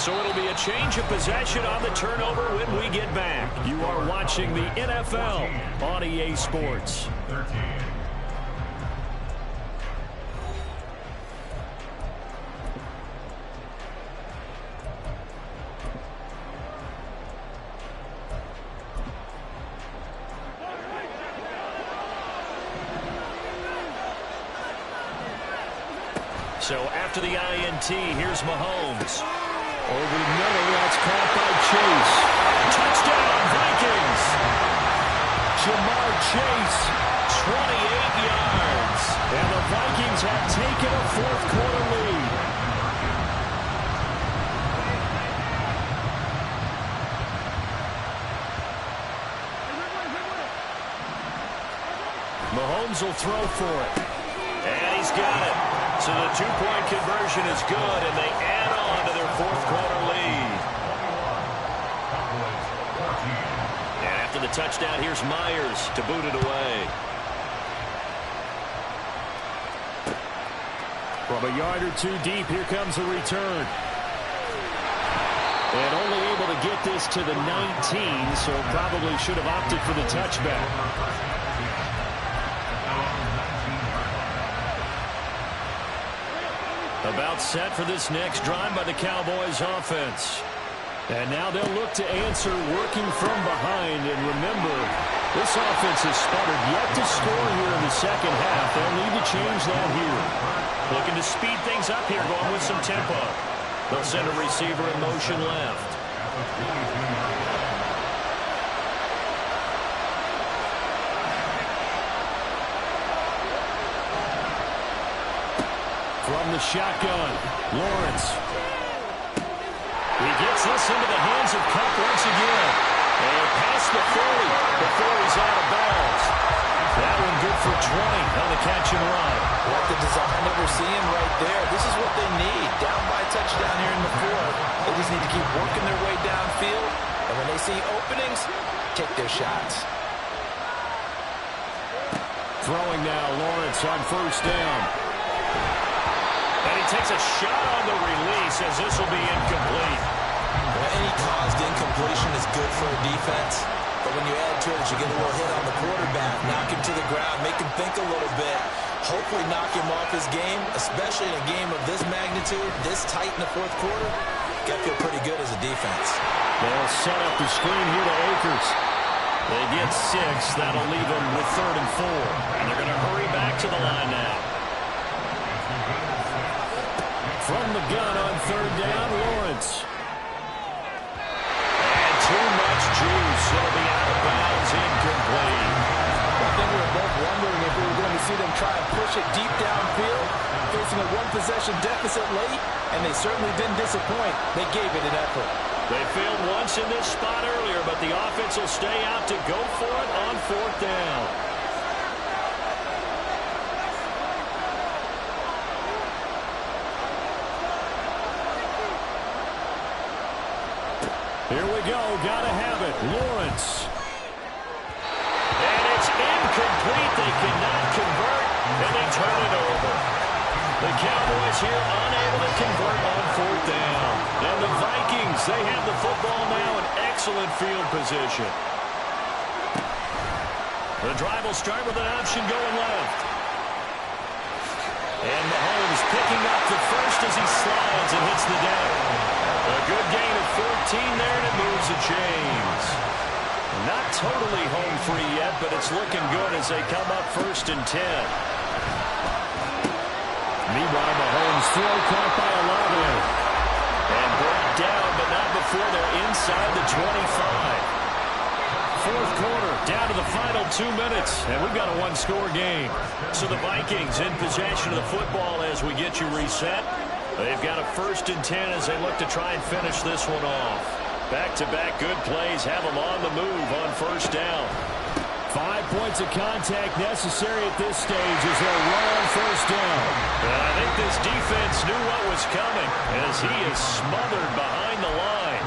So it'll be a change of possession on the turnover when we get back. You are watching the NFL on EA Sports. 13. So after the INT, here's Mahomes. Over the middle, that's caught by Chase. Touchdown, Vikings. Jamar Chase, 28 yards. And the Vikings have Mahomes will throw for it. And he's got it. So the two-point conversion is good, and they add on to their fourth-quarter lead. And after the touchdown, here's Myers to boot it away. From a yard or two deep, here comes a return. And only able to get this to the 19, so probably should have opted for the touchback. About set for this next drive by the Cowboys offense. And now they'll look to answer working from behind. And remember, this offense has sputtered yet to score here in the second half. They'll need to change that here. Looking to speed things up here, going with some tempo. They'll send a receiver in motion left. From the shotgun, Lawrence. He gets this into the hands of Kupp once again. And past the 40 before he's out of bounds. That one good for 20 on the catch and run. What the design that we're seeing right there. This is what they need. Down by a touchdown here in the fourth. They just need to keep working their way downfield. And when they see openings, take their shots. Throwing now, Lawrence on first down. And he takes a shot on the release as this will be incomplete. Well, any caused incompletion is good for a defense. But when you add to it, you get a little hit on the quarterback, knock him to the ground, make him think a little bit, hopefully knock him off his game, especially in a game of this magnitude, this tight in the fourth quarter. Got to feel pretty good as a defense. They'll set up the screen here to Akers. They get 6. That'll leave them with 3rd and 4. And they're going to hurry back to the line now. From the gun on 3rd down, Lawrence. And too much juice. It'll be out of bounds, incomplete. I think we were both wondering if we were going to see them try and push it deep downfield, facing a one-possession deficit late, and they certainly didn't disappoint. They gave it an effort. They failed once in this spot earlier, but the offense will stay out to go for it on 4th down. Here we go. Gotta have it. Lawrence. And it's incomplete. They cannot convert, and they turn it over. The Cowboys here unable to convert on 4th down. And the Vikings, they have the football now in excellent field position. The drive will start with an option going left. And Mahomes picking up the first as he slides and hits the deck. A good gain of 14 there, and it moves the chains. Not totally home free yet, but it's looking good as they come up 1st and 10. Meanwhile, Mahomes throw caught by Olave. And brought down, but not before they're inside the 25. 4th quarter, down to the final 2 minutes, and we've got a one-score game. So the Vikings in possession of the football as we get you reset. They've got a 1st and 10 as they look to try and finish this one off. Back-to-back good plays have them on the move on 1st down. 5 points of contact necessary at this stage as they'll run on 1st down. And I think this defense knew what was coming as he is smothered behind the line.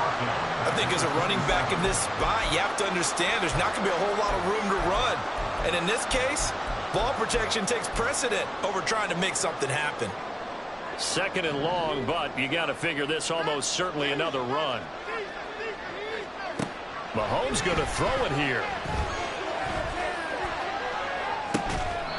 I think as a running back in this spot, you have to understand there's not going to be a whole lot of room to run. And in this case, ball protection takes precedent over trying to make something happen. 2nd and long, but you got to figure this almost certainly another run. Mahomes going to throw it here.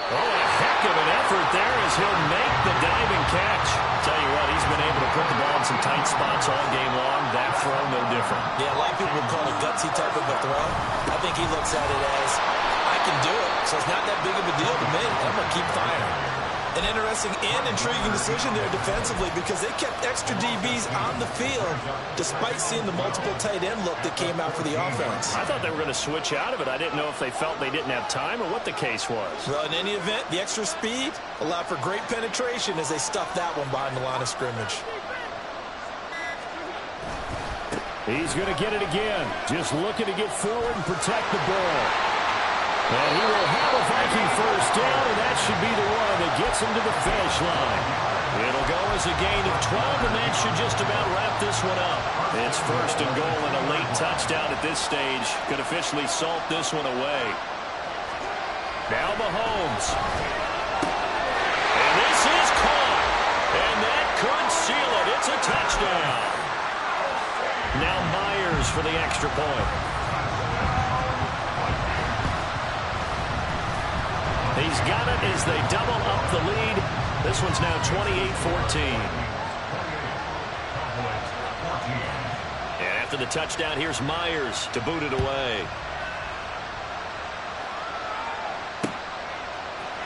Oh, a heck of an effort there as he'll make the diving catch. Tell you what, he's been able to put the ball in some tight spots all game long. That throw, no different. Yeah, a lot of people would call it a gutsy type of a throw. I think he looks at it as, I can do it, so it's not that big of a deal to me. I'm going to keep firing. An interesting and intriguing decision there defensively because they kept extra DBs on the field despite seeing the multiple tight end look that came out for the offense. I thought they were going to switch out of it. I didn't know if they felt they didn't have time or what the case was. Well, in any event, the extra speed allowed for great penetration as they stuffed that one behind the line of scrimmage. He's going to get it again. Just looking to get forward and protect the ball. And he will have a Viking first down, and that should be the one that gets him to the finish line. It'll go as a gain of 12, and that should just about wrap this one up. It's first and goal, and a late touchdown at this stage could officially salt this one away. Now Mahomes. And this is caught. And that could seal it. It's a touchdown. Now Myers for the extra point. He's got it as they double up the lead. This one's now 28-14. And after the touchdown, here's Myers to boot it away.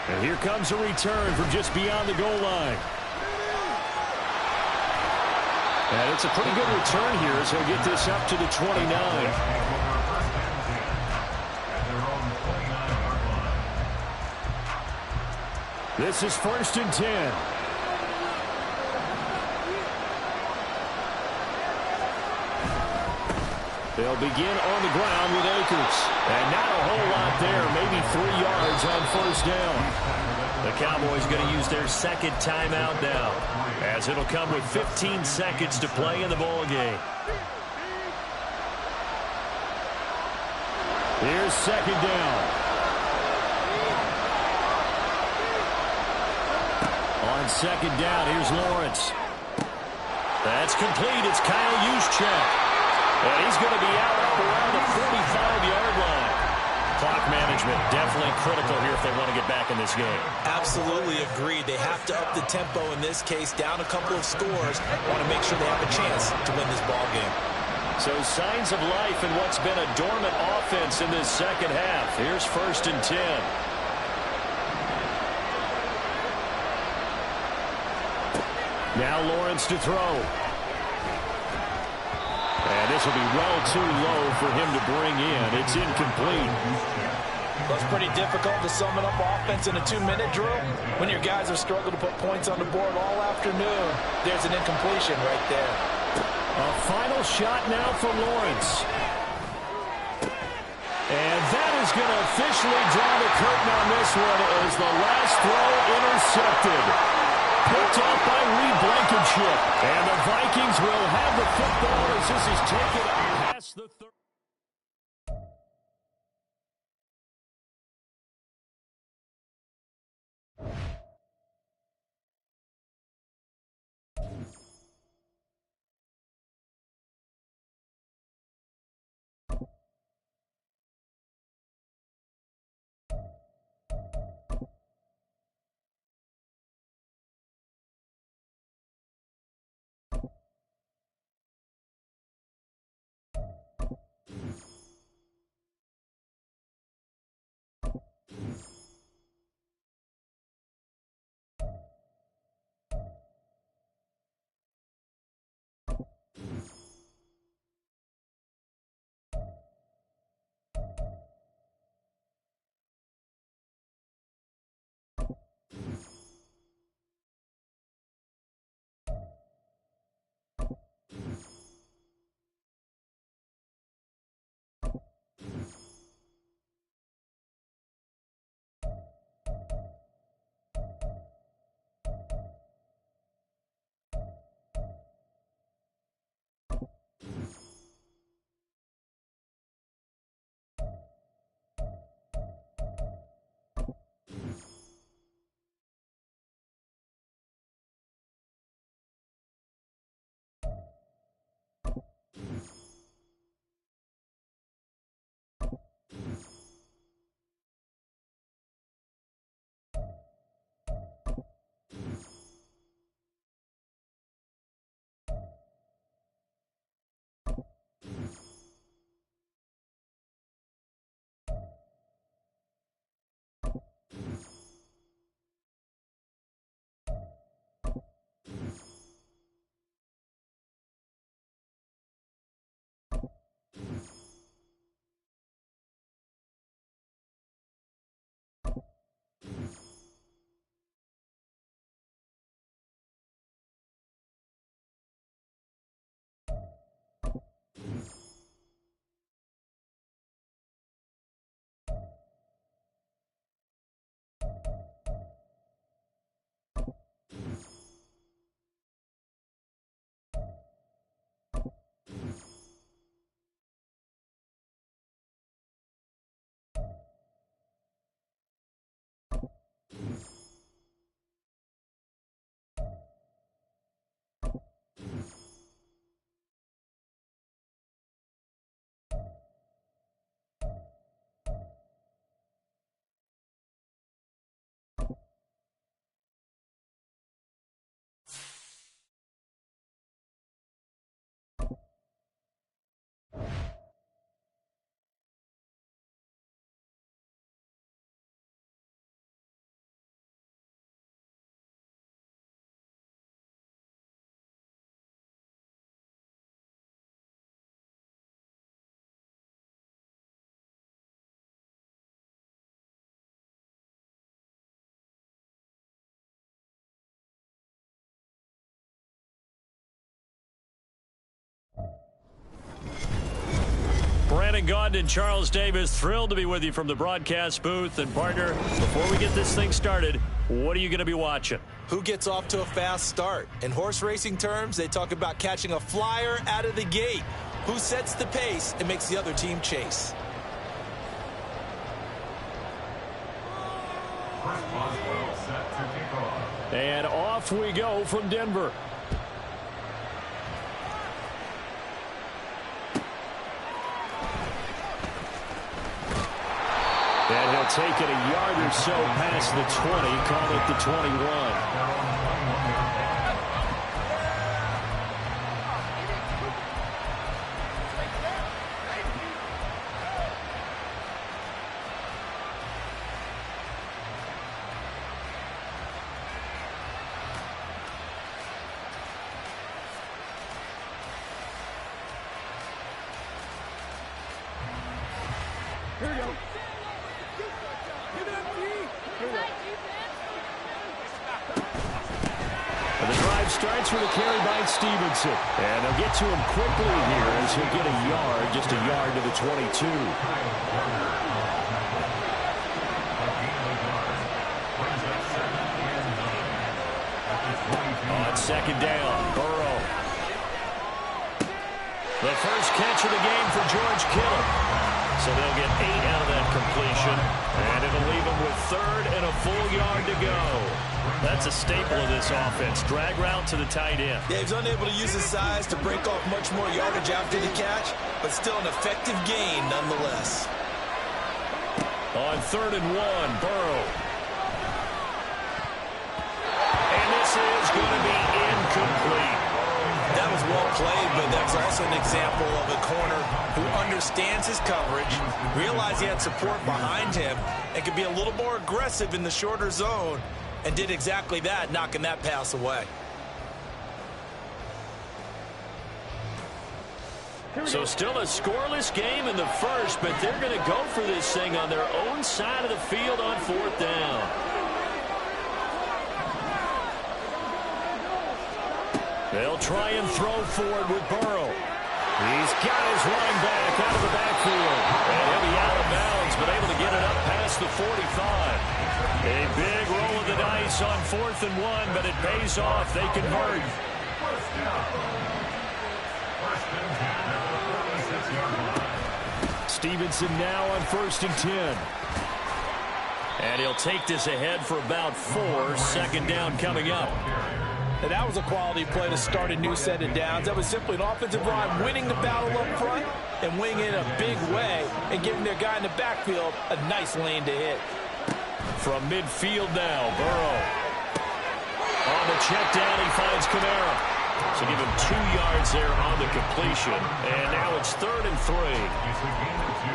And here comes a return from just beyond the goal line. And it's a pretty good return here as he'll get this up to the 29. This is first and 10. They'll begin on the ground with Akers. And not a whole lot there, maybe 3 yards on first down. The Cowboys going to use their second timeout now, as it'll come with 15 seconds to play in the ball game. Here's second down. On second down, here's Lawrence. That's complete. It's Kyle Juszczyk. And he's going to be out up around the 45-yard line. Clock management definitely critical here if they want to get back in this game. Absolutely agreed. They have to up the tempo in this case, down a couple of scores. Want to make sure they have a chance to win this ball game. So signs of life in what's been a dormant offense in this second half. Here's first and 10. Now Lawrence to throw. And this will be well too low for him to bring in. It's incomplete. Well, it's pretty difficult to sum it up offense in a 2-minute drill when your guys have struggled to put points on the board all afternoon. There's an incompletion right there. A final shot now for Lawrence. And that is going to officially draw the curtain on this one as the last throw intercepted. Picked off by Reed Blankenship. And the Vikings will have the football as this is taken past the 30. Brandon Gaudin and Charles Davis, thrilled to be with you from the broadcast booth. And, partner, before we get this thing started, what are you going to be watching? Who gets off to a fast start? In horse racing terms, they talk about catching a flyer out of the gate. Who sets the pace and makes the other team chase? And off we go from Denver. And he'll take it a yard or so past the 20, call it the 21. Starts with a carry by Stevenson. And they'll get to him quickly here as he'll get a yard, just a yard to the 22. On second down, Burrow. The first catch of the game for George Kittle. So they'll get 8 out of that completion. And it'll leave them with third and a full yard to go. That's a staple of this offense. Drag route to the tight end. Yeah, he's unable to use his size to break off much more yardage after the catch, but still an effective gain nonetheless. On 3rd and 1, Burrow. And this is going to be incomplete. That was well played, but that's also an example of a corner who understands his coverage, realized he had support behind him, and could be a little more aggressive in the shorter zone, and did exactly that, knocking that pass away. So still a scoreless game in the first, but they're going to go for this thing on their own side of the field on 4th down. They'll try and throw forward with Burrow. He's got his running back out of the backfield. And he'll be out of bounds, but able to get it up past the 45. A big roll of the dice on 4th and 1, but it pays off. They convert. Stevenson now on 1st and 10. And he'll take this ahead for about 4. Second down coming up. And that was a quality play to start a new set of downs. That was simply an offensive line winning the battle up front and winning it in a big way and giving their guy in the backfield a nice lane to hit. From midfield now, Burrow. On the check down, he finds Kamara. So give him 2 yards there on the completion. And now it's 3rd and 3. It's a gain of 2.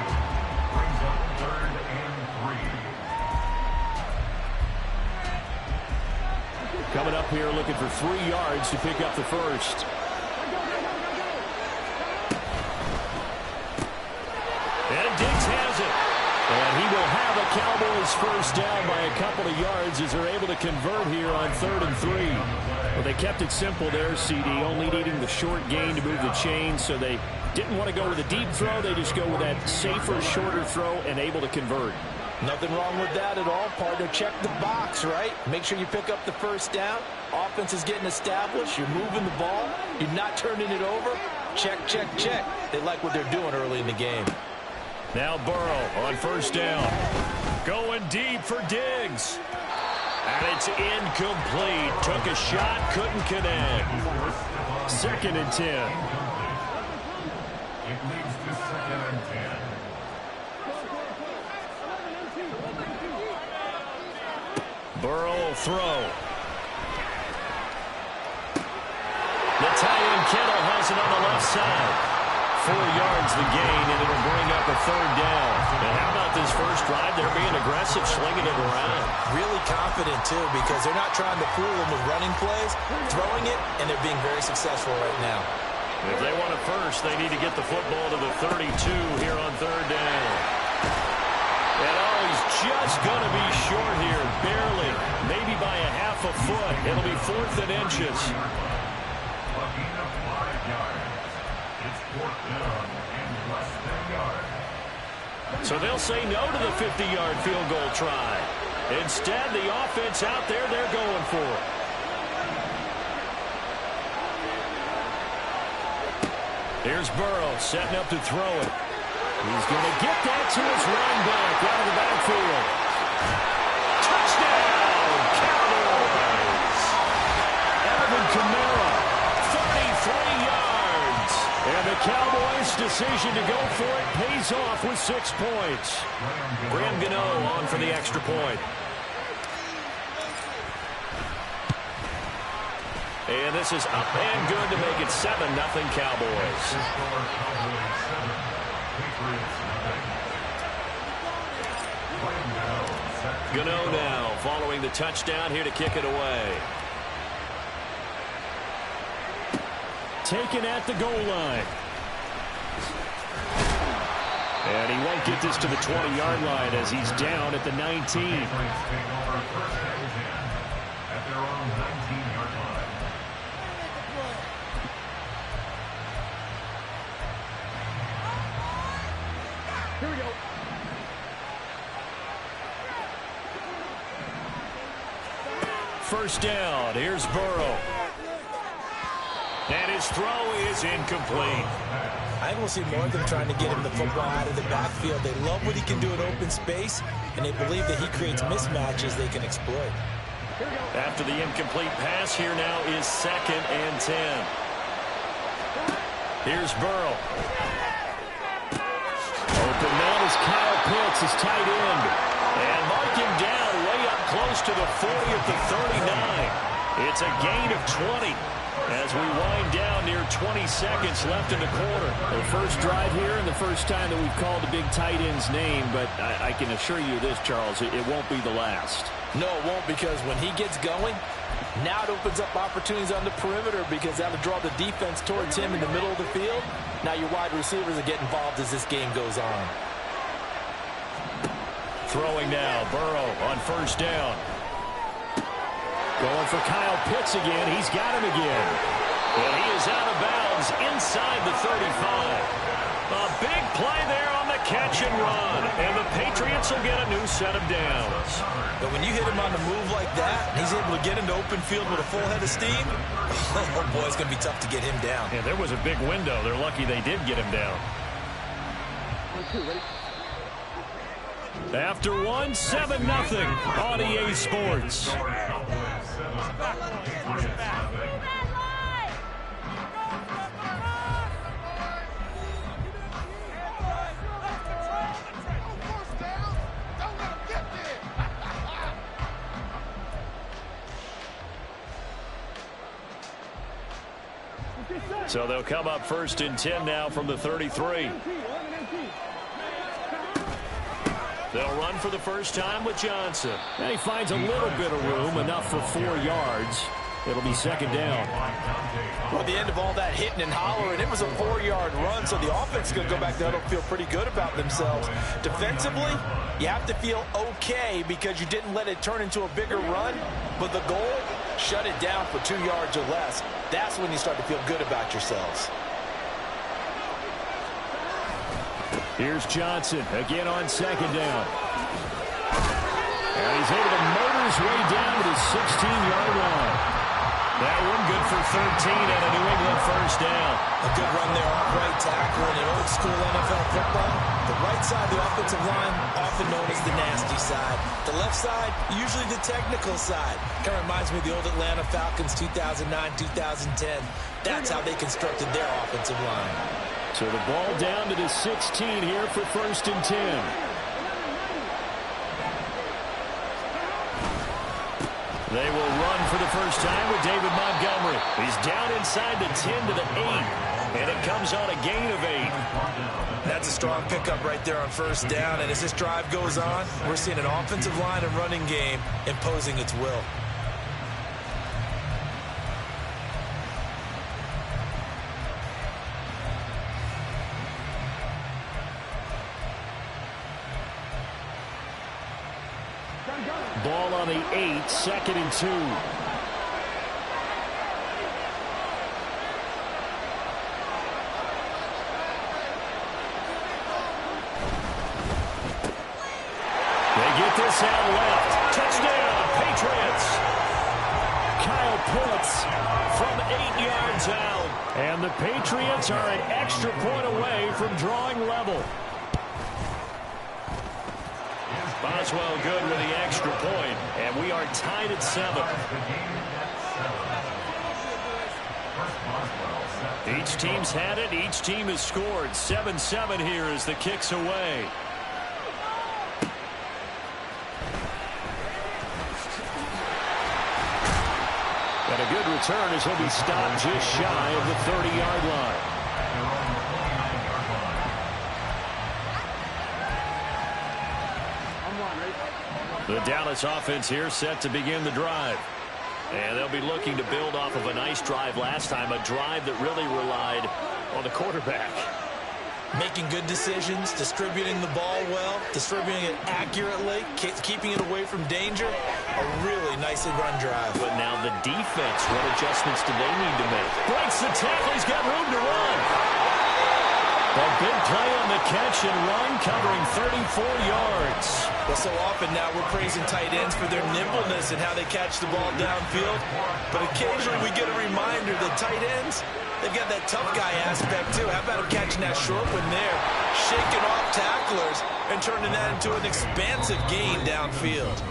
Brings up 3rd and 3. Coming up here looking for 3 yards to pick up the first. And Diggs has it. And he will have a Cowboys first down by a couple of yards as they're able to convert here on 3rd and 3. Well, they kept it simple there, CD, only needing the short gain to move the chain, so they didn't want to go with a deep throw. They just go with that safer, shorter throw and able to convert. Nothing wrong with that at all, partner. Check the box, right? Make sure you pick up the first down. Offense is getting established. You're moving the ball. You're not turning it over. Check, check, check. They like what they're doing early in the game. Now Burrow on 1st down. Going deep for Diggs. And it's incomplete. Took a shot, couldn't connect. 2nd and 10. It leads to 2nd and 10. Burrow will throw. The tight end Kittle has it on the left side. 4 yards the gain, and it'll bring up a 3rd down. And how about this first drive? They're being aggressive, slinging it around. Really confident, too, because they're not trying to fool them with running plays, throwing it, and they're being very successful right now. If they want it first, they need to get the football to the 32 here on 3rd down. And oh, he's just going to be short here, barely, maybe by a half a foot. It'll be 4th and inches. A gain of 5 yards. It's 4th down and less than a yard. So they'll say no to the 50-yard field goal try. Instead, the offense out there, they're going for it. Here's Burrow setting up to throw it. He's going to get that to his running back out of the backfield. Touchdown, Cowboys! Alvin Kamara, 33 yards. And the Cowboys' decision to go for it pays off with 6 points. Graham Gano on for the extra point. And this is up and good to make it 7-0 Cowboys. Gano now following the touchdown here to kick it away. Taken at the goal line. And he won't get this to the 20-yard line as he's down at the 19. Here we go. First down. Here's Burrow. And his throw is incomplete. I think we'll see more of them trying to get him the football out of the backfield. They love what he can do in open space, and they believe that he creates mismatches they can exploit. After the incomplete pass, here now is 2nd and 10. Here's Burrow. Open man is Kyle Pitts, his tight end. And mark him down way up close to the 40 at the 39. It's a gain of 20 as we wind down near 20 seconds left in the quarter. The first drive here and the first time that we've called a big tight end's name, but I can assure you this, Charles, it won't be the last. No, it won't, because when he gets going, now it opens up opportunities on the perimeter because that'll draw the defense towards him in the middle of the field. Now your wide receivers will get involved as this game goes on. Throwing now, Burrow on first down. Going for Kyle Pitts again. He's got him again. And he is out of bounds inside the 35. A big play there on the catch and run. And the Patriots will get a new set of downs. But when you hit him on the move like that, and he's able to get into open field with a full head of steam, oh boy, it's going to be tough to get him down. Yeah, there was a big window. They're lucky they did get him down. After 7-0 on EA Sports. So they'll come up 1st and 10 now from the 33. They'll run for the first time with Johnson. And he finds a little bit of room, enough for 4 yards. It'll be 2nd down. Well, at the end of all that hitting and hollering, it was a 4-yard run, so the offense is going to go back there and feel pretty good about themselves. Defensively, you have to feel okay because you didn't let it turn into a bigger run, but the goal, shut it down for 2 yards or less. That's when you start to feel good about yourselves. Here's Johnson again on 2nd down. And he's able to motor his way down to the 16-yard line. That one good for 13 and a New England first down. A good run there off right tackle in an old school NFL football. The right side of the offensive line, often known as the nasty side. The left side, usually the technical side. Kind of reminds me of the old Atlanta Falcons 2009-2010. That's how they constructed their offensive line. So the ball down to the 16 here for 1st and 10. They will run for the first time with David Montgomery. He's down inside the 10 to the 8, and it comes on a gain of 8. That's a strong pickup right there on first down, and as this drive goes on, we're seeing an offensive line and running game imposing its will. Ball on the 8, 2nd and 2. sound. And the Patriots are an extra point away from drawing level. Boswell good with the extra point, and we are tied at 7. Each team's had it. Each team has scored. 7-7 here as the kick's away. And a good return as he'll be stopped just shy of the 30-yard line. The Dallas offense here set to begin the drive. And they'll be looking to build off of a nice drive last time, a drive that really relied on the quarterback. Making good decisions, distributing the ball well, distributing it accurately, keeping it away from danger. A really nicely run drive. But now the defense, what adjustments do they need to make? Breaks the tackle, he's got room to run. A big play on the catch and run, covering 34 yards. Well, so often now we're praising tight ends for their nimbleness and how they catch the ball downfield. But occasionally we get a reminder that tight ends, they've got that tough guy aspect too. How about him catching that short one there, shaking off tacklers and turning that into an expansive gain downfield.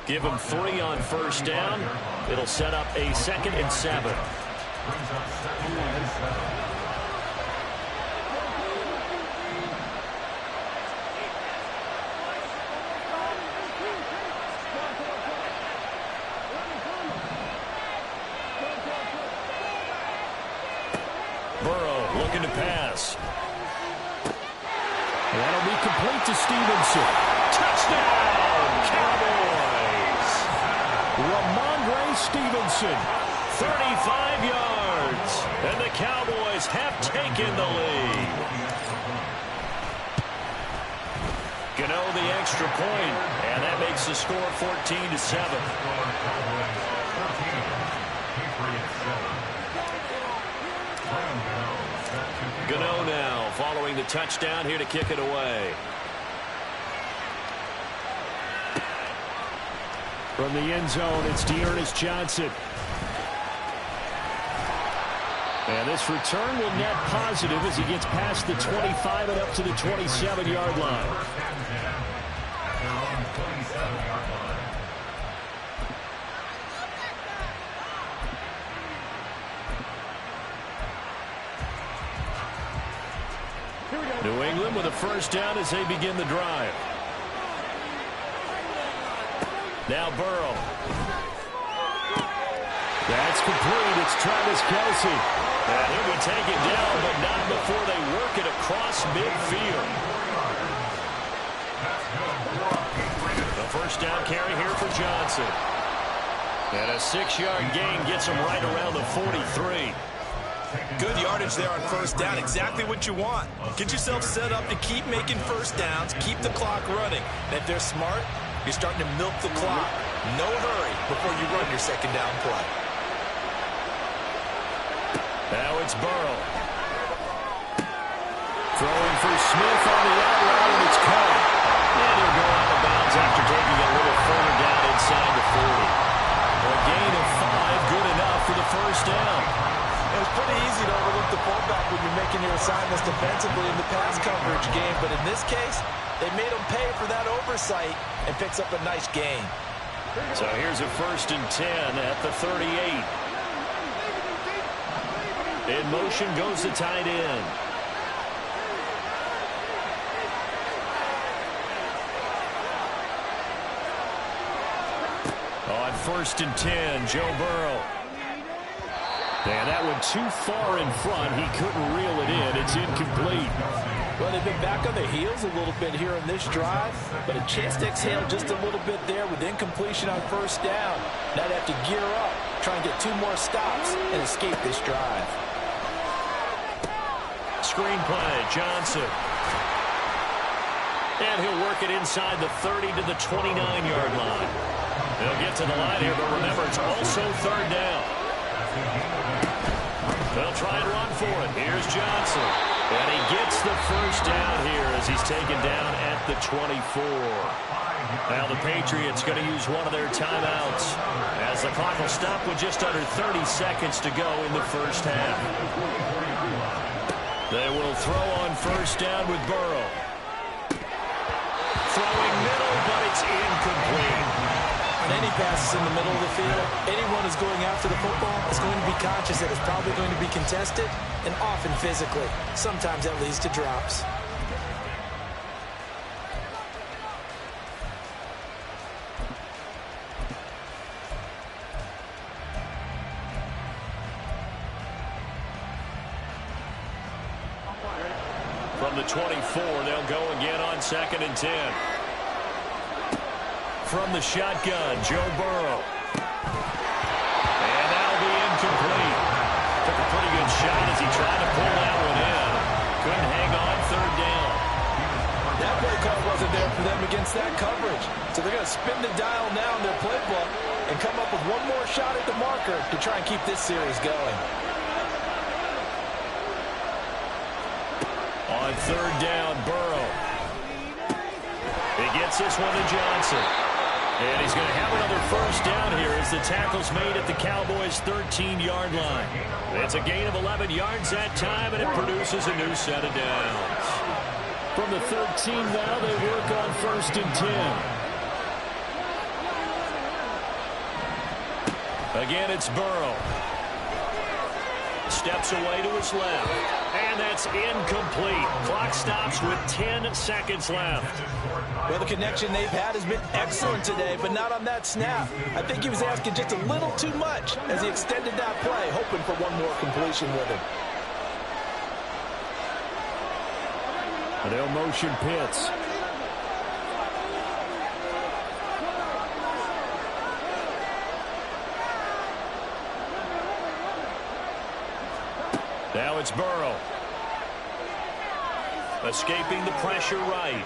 Give him 3 on first down. It'll set up a 2nd and 7. Burrow looking to pass. That'll be complete to Stevenson. Touchdown, Cowboys! Ramondre Stevenson. 35 yards, and the Cowboys have taken the lead. Gano the extra point, and that makes the score 14-7. Gano now following the touchdown here to kick it away. From the end zone, it's Dearness Johnson. And this return will net positive as he gets past the 25 and up to the 27-yard line. New England with a first down as they begin the drive. Now Burrow. That's complete. It's Travis Kelce. And he'll be taken down, but not before they work it across midfield. The first down carry here for Johnson. And a 6-yard gain gets him right around the 43. Good yardage there on first down. Exactly what you want. Get yourself set up to keep making first downs, keep the clock running. And if they're smart, you're starting to milk the clock. No hurry before you run your second down play. Now it's Burrow. Throwing for Smith on the outright, and it's caught. And he'll go out of bounds after taking it a little further down inside the 40. A gain of 5, good enough for the first down. It's pretty easy to overlook the fullback when you're making your assignments defensively in the pass coverage game, but in this case, they made him pay for that oversight and picks up a nice gain. So here's a 1st and 10 at the 38. In motion goes the tight end. On 1st and 10, Joe Burrow. And that one too far in front. He couldn't reel it in. It's incomplete. Well, they've been back on their heels a little bit here in this drive, but a chance to exhale just a little bit there with incompletion on first down. Now they have to gear up, try and get 2 more stops and escape this drive. Screen play, Johnson. And he'll work it inside the 30 to the 29-yard line. They'll get to the line here, but remember, it's also 3rd down. They'll try and run for it. Here's Johnson. And he gets the first down here as as he's taken down at the 24. Now the Patriots going to use one of their timeouts as the clock will stop with just under 30 seconds to go in the first half. They will throw on first down with Burrow. Throwing middle, but it's incomplete. On any passes in the middle of the field, anyone who's going after the football is going to be conscious that it's probably going to be contested, and often physically. Sometimes that leads to drops. From the 24, they'll go again on 2nd and 10. From the shotgun, Joe Burrow. And that'll be incomplete. Took a pretty good shot as he tried to pull that one in. Couldn't hang on 3rd down. That play call wasn't there for them against that coverage. So they're going to spin the dial now in their playbook and come up with one more shot at the marker to try and keep this series going. On 3rd down, Burrow. He gets this one to Johnson. And he's going to have another first down here as the tackle's made at the Cowboys' 13-yard line. It's a gain of 11 yards that time, and it produces a new set of downs. From the 13 now, they work on 1st and 10. Again, it's Burrow. Steps away to his left. And that's incomplete. Clock stops with 10 seconds left. Well, the connection they've had has been excellent today, but not on that snap. I think he was asking just a little too much as he extended that play, hoping for one more completion with him. They'll motion Pitts. Now it's Burrow. Escaping the pressure right.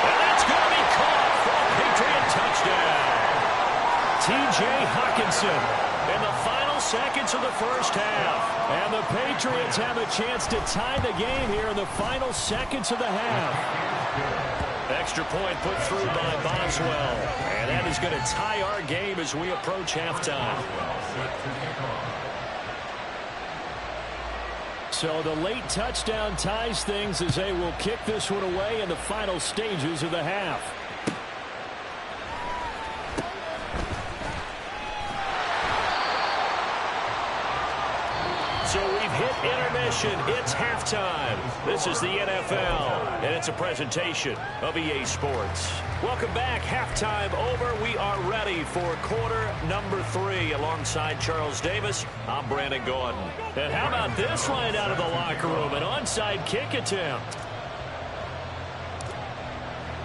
And that's going to be caught for a Patriot touchdown. T.J. Hawkinson in the final seconds of the first half. And the Patriots have a chance to tie the game here in the final seconds of the half. Extra point put through by Boswell. And that is going to tie our game as we approach halftime. So the late touchdown ties things as they will kick this one away in the final stages of the half. So we've hit intermission. It's halftime. This is the NFL, and it's a presentation of EA Sports. Welcome back. Halftime over. We are ready for quarter number 3. Alongside Charles Davis, I'm Brandon Gordon. And how about this line out of the locker room? An onside kick attempt.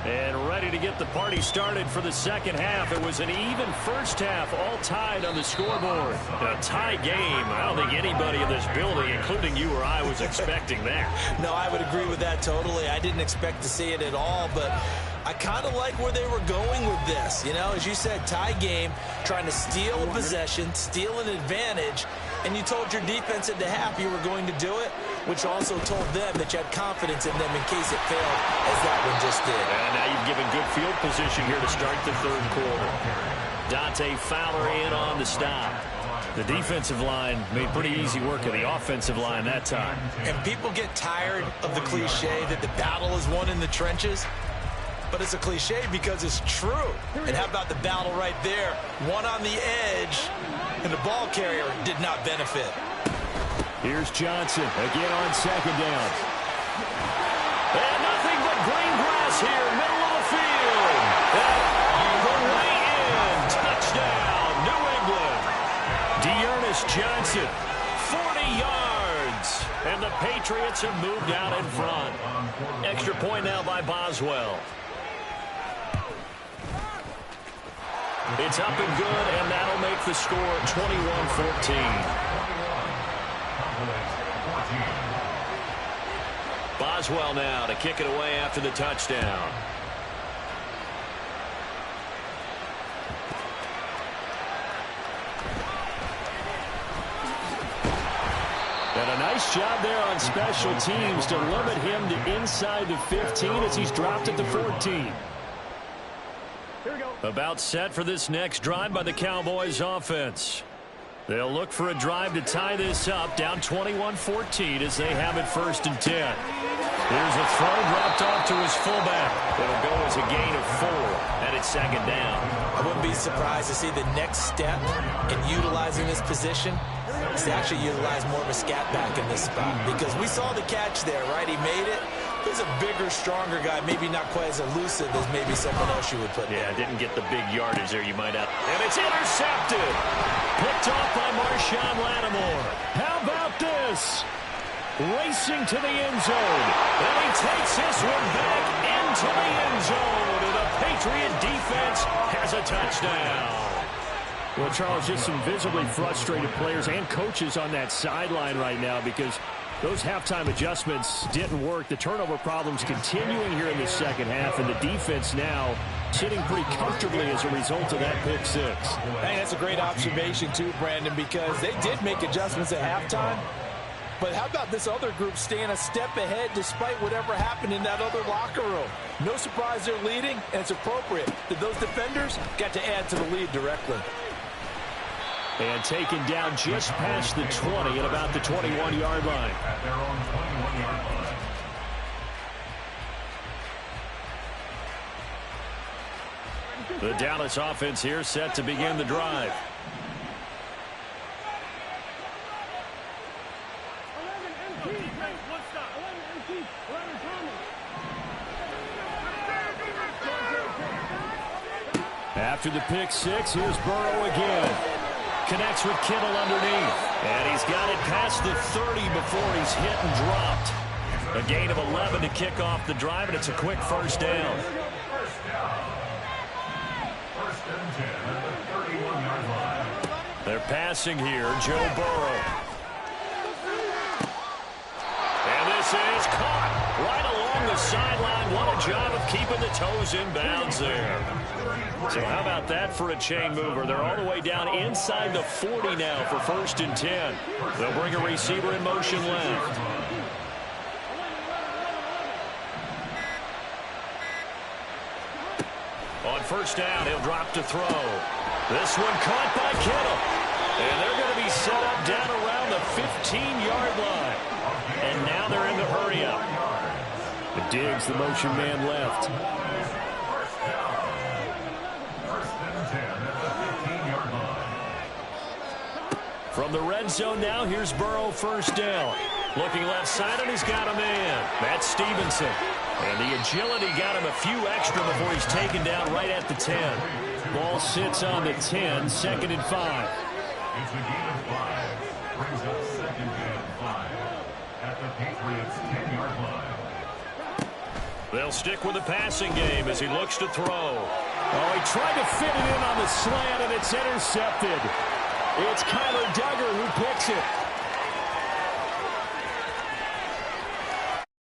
And ready to get the party started for the second half. It was an even first half, all tied on the scoreboard. A tie game. I don't think anybody in this building, including you or I, was expecting that. No, I would agree with that totally. I didn't expect to see it at all, but I kind of like where they were going with this. You know, as you said, tie game, trying to steal a possession, steal an advantage, and you told your defense at the half you were going to do it, which also told them that you had confidence in them in case it failed, as that one just did. And now you've given good field position here to start the third quarter. Dante Fowler in on the stop. The defensive line made pretty easy work of the offensive line that time. And people get tired of the cliche that the battle is won in the trenches. But it's a cliche because it's true. And how about the battle right there? One on the edge, and the ball carrier did not benefit. Here's Johnson again on second down. And nothing but green grass here, middle of the field. And the way in, touchdown, New England. Dearness Johnson, 40 yards. And the Patriots have moved out in front. Extra point now by Boswell. It's up and good, and that'll make the score 21-14. Boswell now to kick it away after the touchdown. And a nice Nice job there on special teams to limit him to inside the 15 as he's dropped at the 14. About set for this next drive by the Cowboys offense. They'll look for a drive to tie this up, down 21-14 as they have it 1st and 10. Here's a throw dropped off to his fullback. It'll go as a gain of 4, and it's 2nd down. I wouldn't be surprised to see the next step in utilizing this position is to actually utilize more of a scat back in this spot, because we saw the catch there, right? He made it. He's a bigger, stronger guy, maybe not quite as elusive as maybe someone else you would put there. Yeah, didn't get the big yardage there, you might have. And it's intercepted. Picked off by Marshawn Lattimore. How about this? Racing to the end zone. And he takes this one back into the end zone. And the Patriot defense has a touchdown. Well, Charles, just some visibly frustrated players and coaches on that sideline right now because those halftime adjustments didn't work. The turnover problems continuing here in the second half, and the defense now sitting pretty comfortably as a result of that pick 6. Hey, that's a great observation too, Brandon, because they did make adjustments at halftime. But how about this other group staying a step ahead despite whatever happened in that other locker room? No surprise they're leading, and it's appropriate that those defenders got to add to the lead directly. And taken down just past the 20 at about the 21-yard line. At their own 21-yard line. The Dallas offense here set to begin the drive. After the pick 6, here's Burrow again. Connects with Kittle underneath. And he's got it past the 30 before he's hit and dropped. A gain of 11 to kick off the drive, and it's a quick 1st down. 1st and 10 at the 31-yard line. They're passing here, Joe Burrow. And this is caught right along the sideline. What a job of keeping the toes in bounds there. So how about that for a chain mover? They're all the way down inside the 40 now for 1st and 10. They'll bring a receiver in motion left. On 1st down, he'll drop to throw. This one caught by Kittle. And they're going to be set up down around the 15-yard line. And now they're in the hurry-up. Diggs, the motion man left. From the red zone now, here's Burrow 1st down. Looking left side, and he's got a man. That's Stevenson. And the agility got him a few extra before he's taken down right at the 10. Ball sits on the 10, 2nd and 5. It's a gain of 5. Brings up 2nd and 5 at the Patriots' 10-yard line. They'll stick with the passing game as he looks to throw. Oh, he tried to fit it in on the slant, and it's intercepted. It's Kyler Duggar who picks it.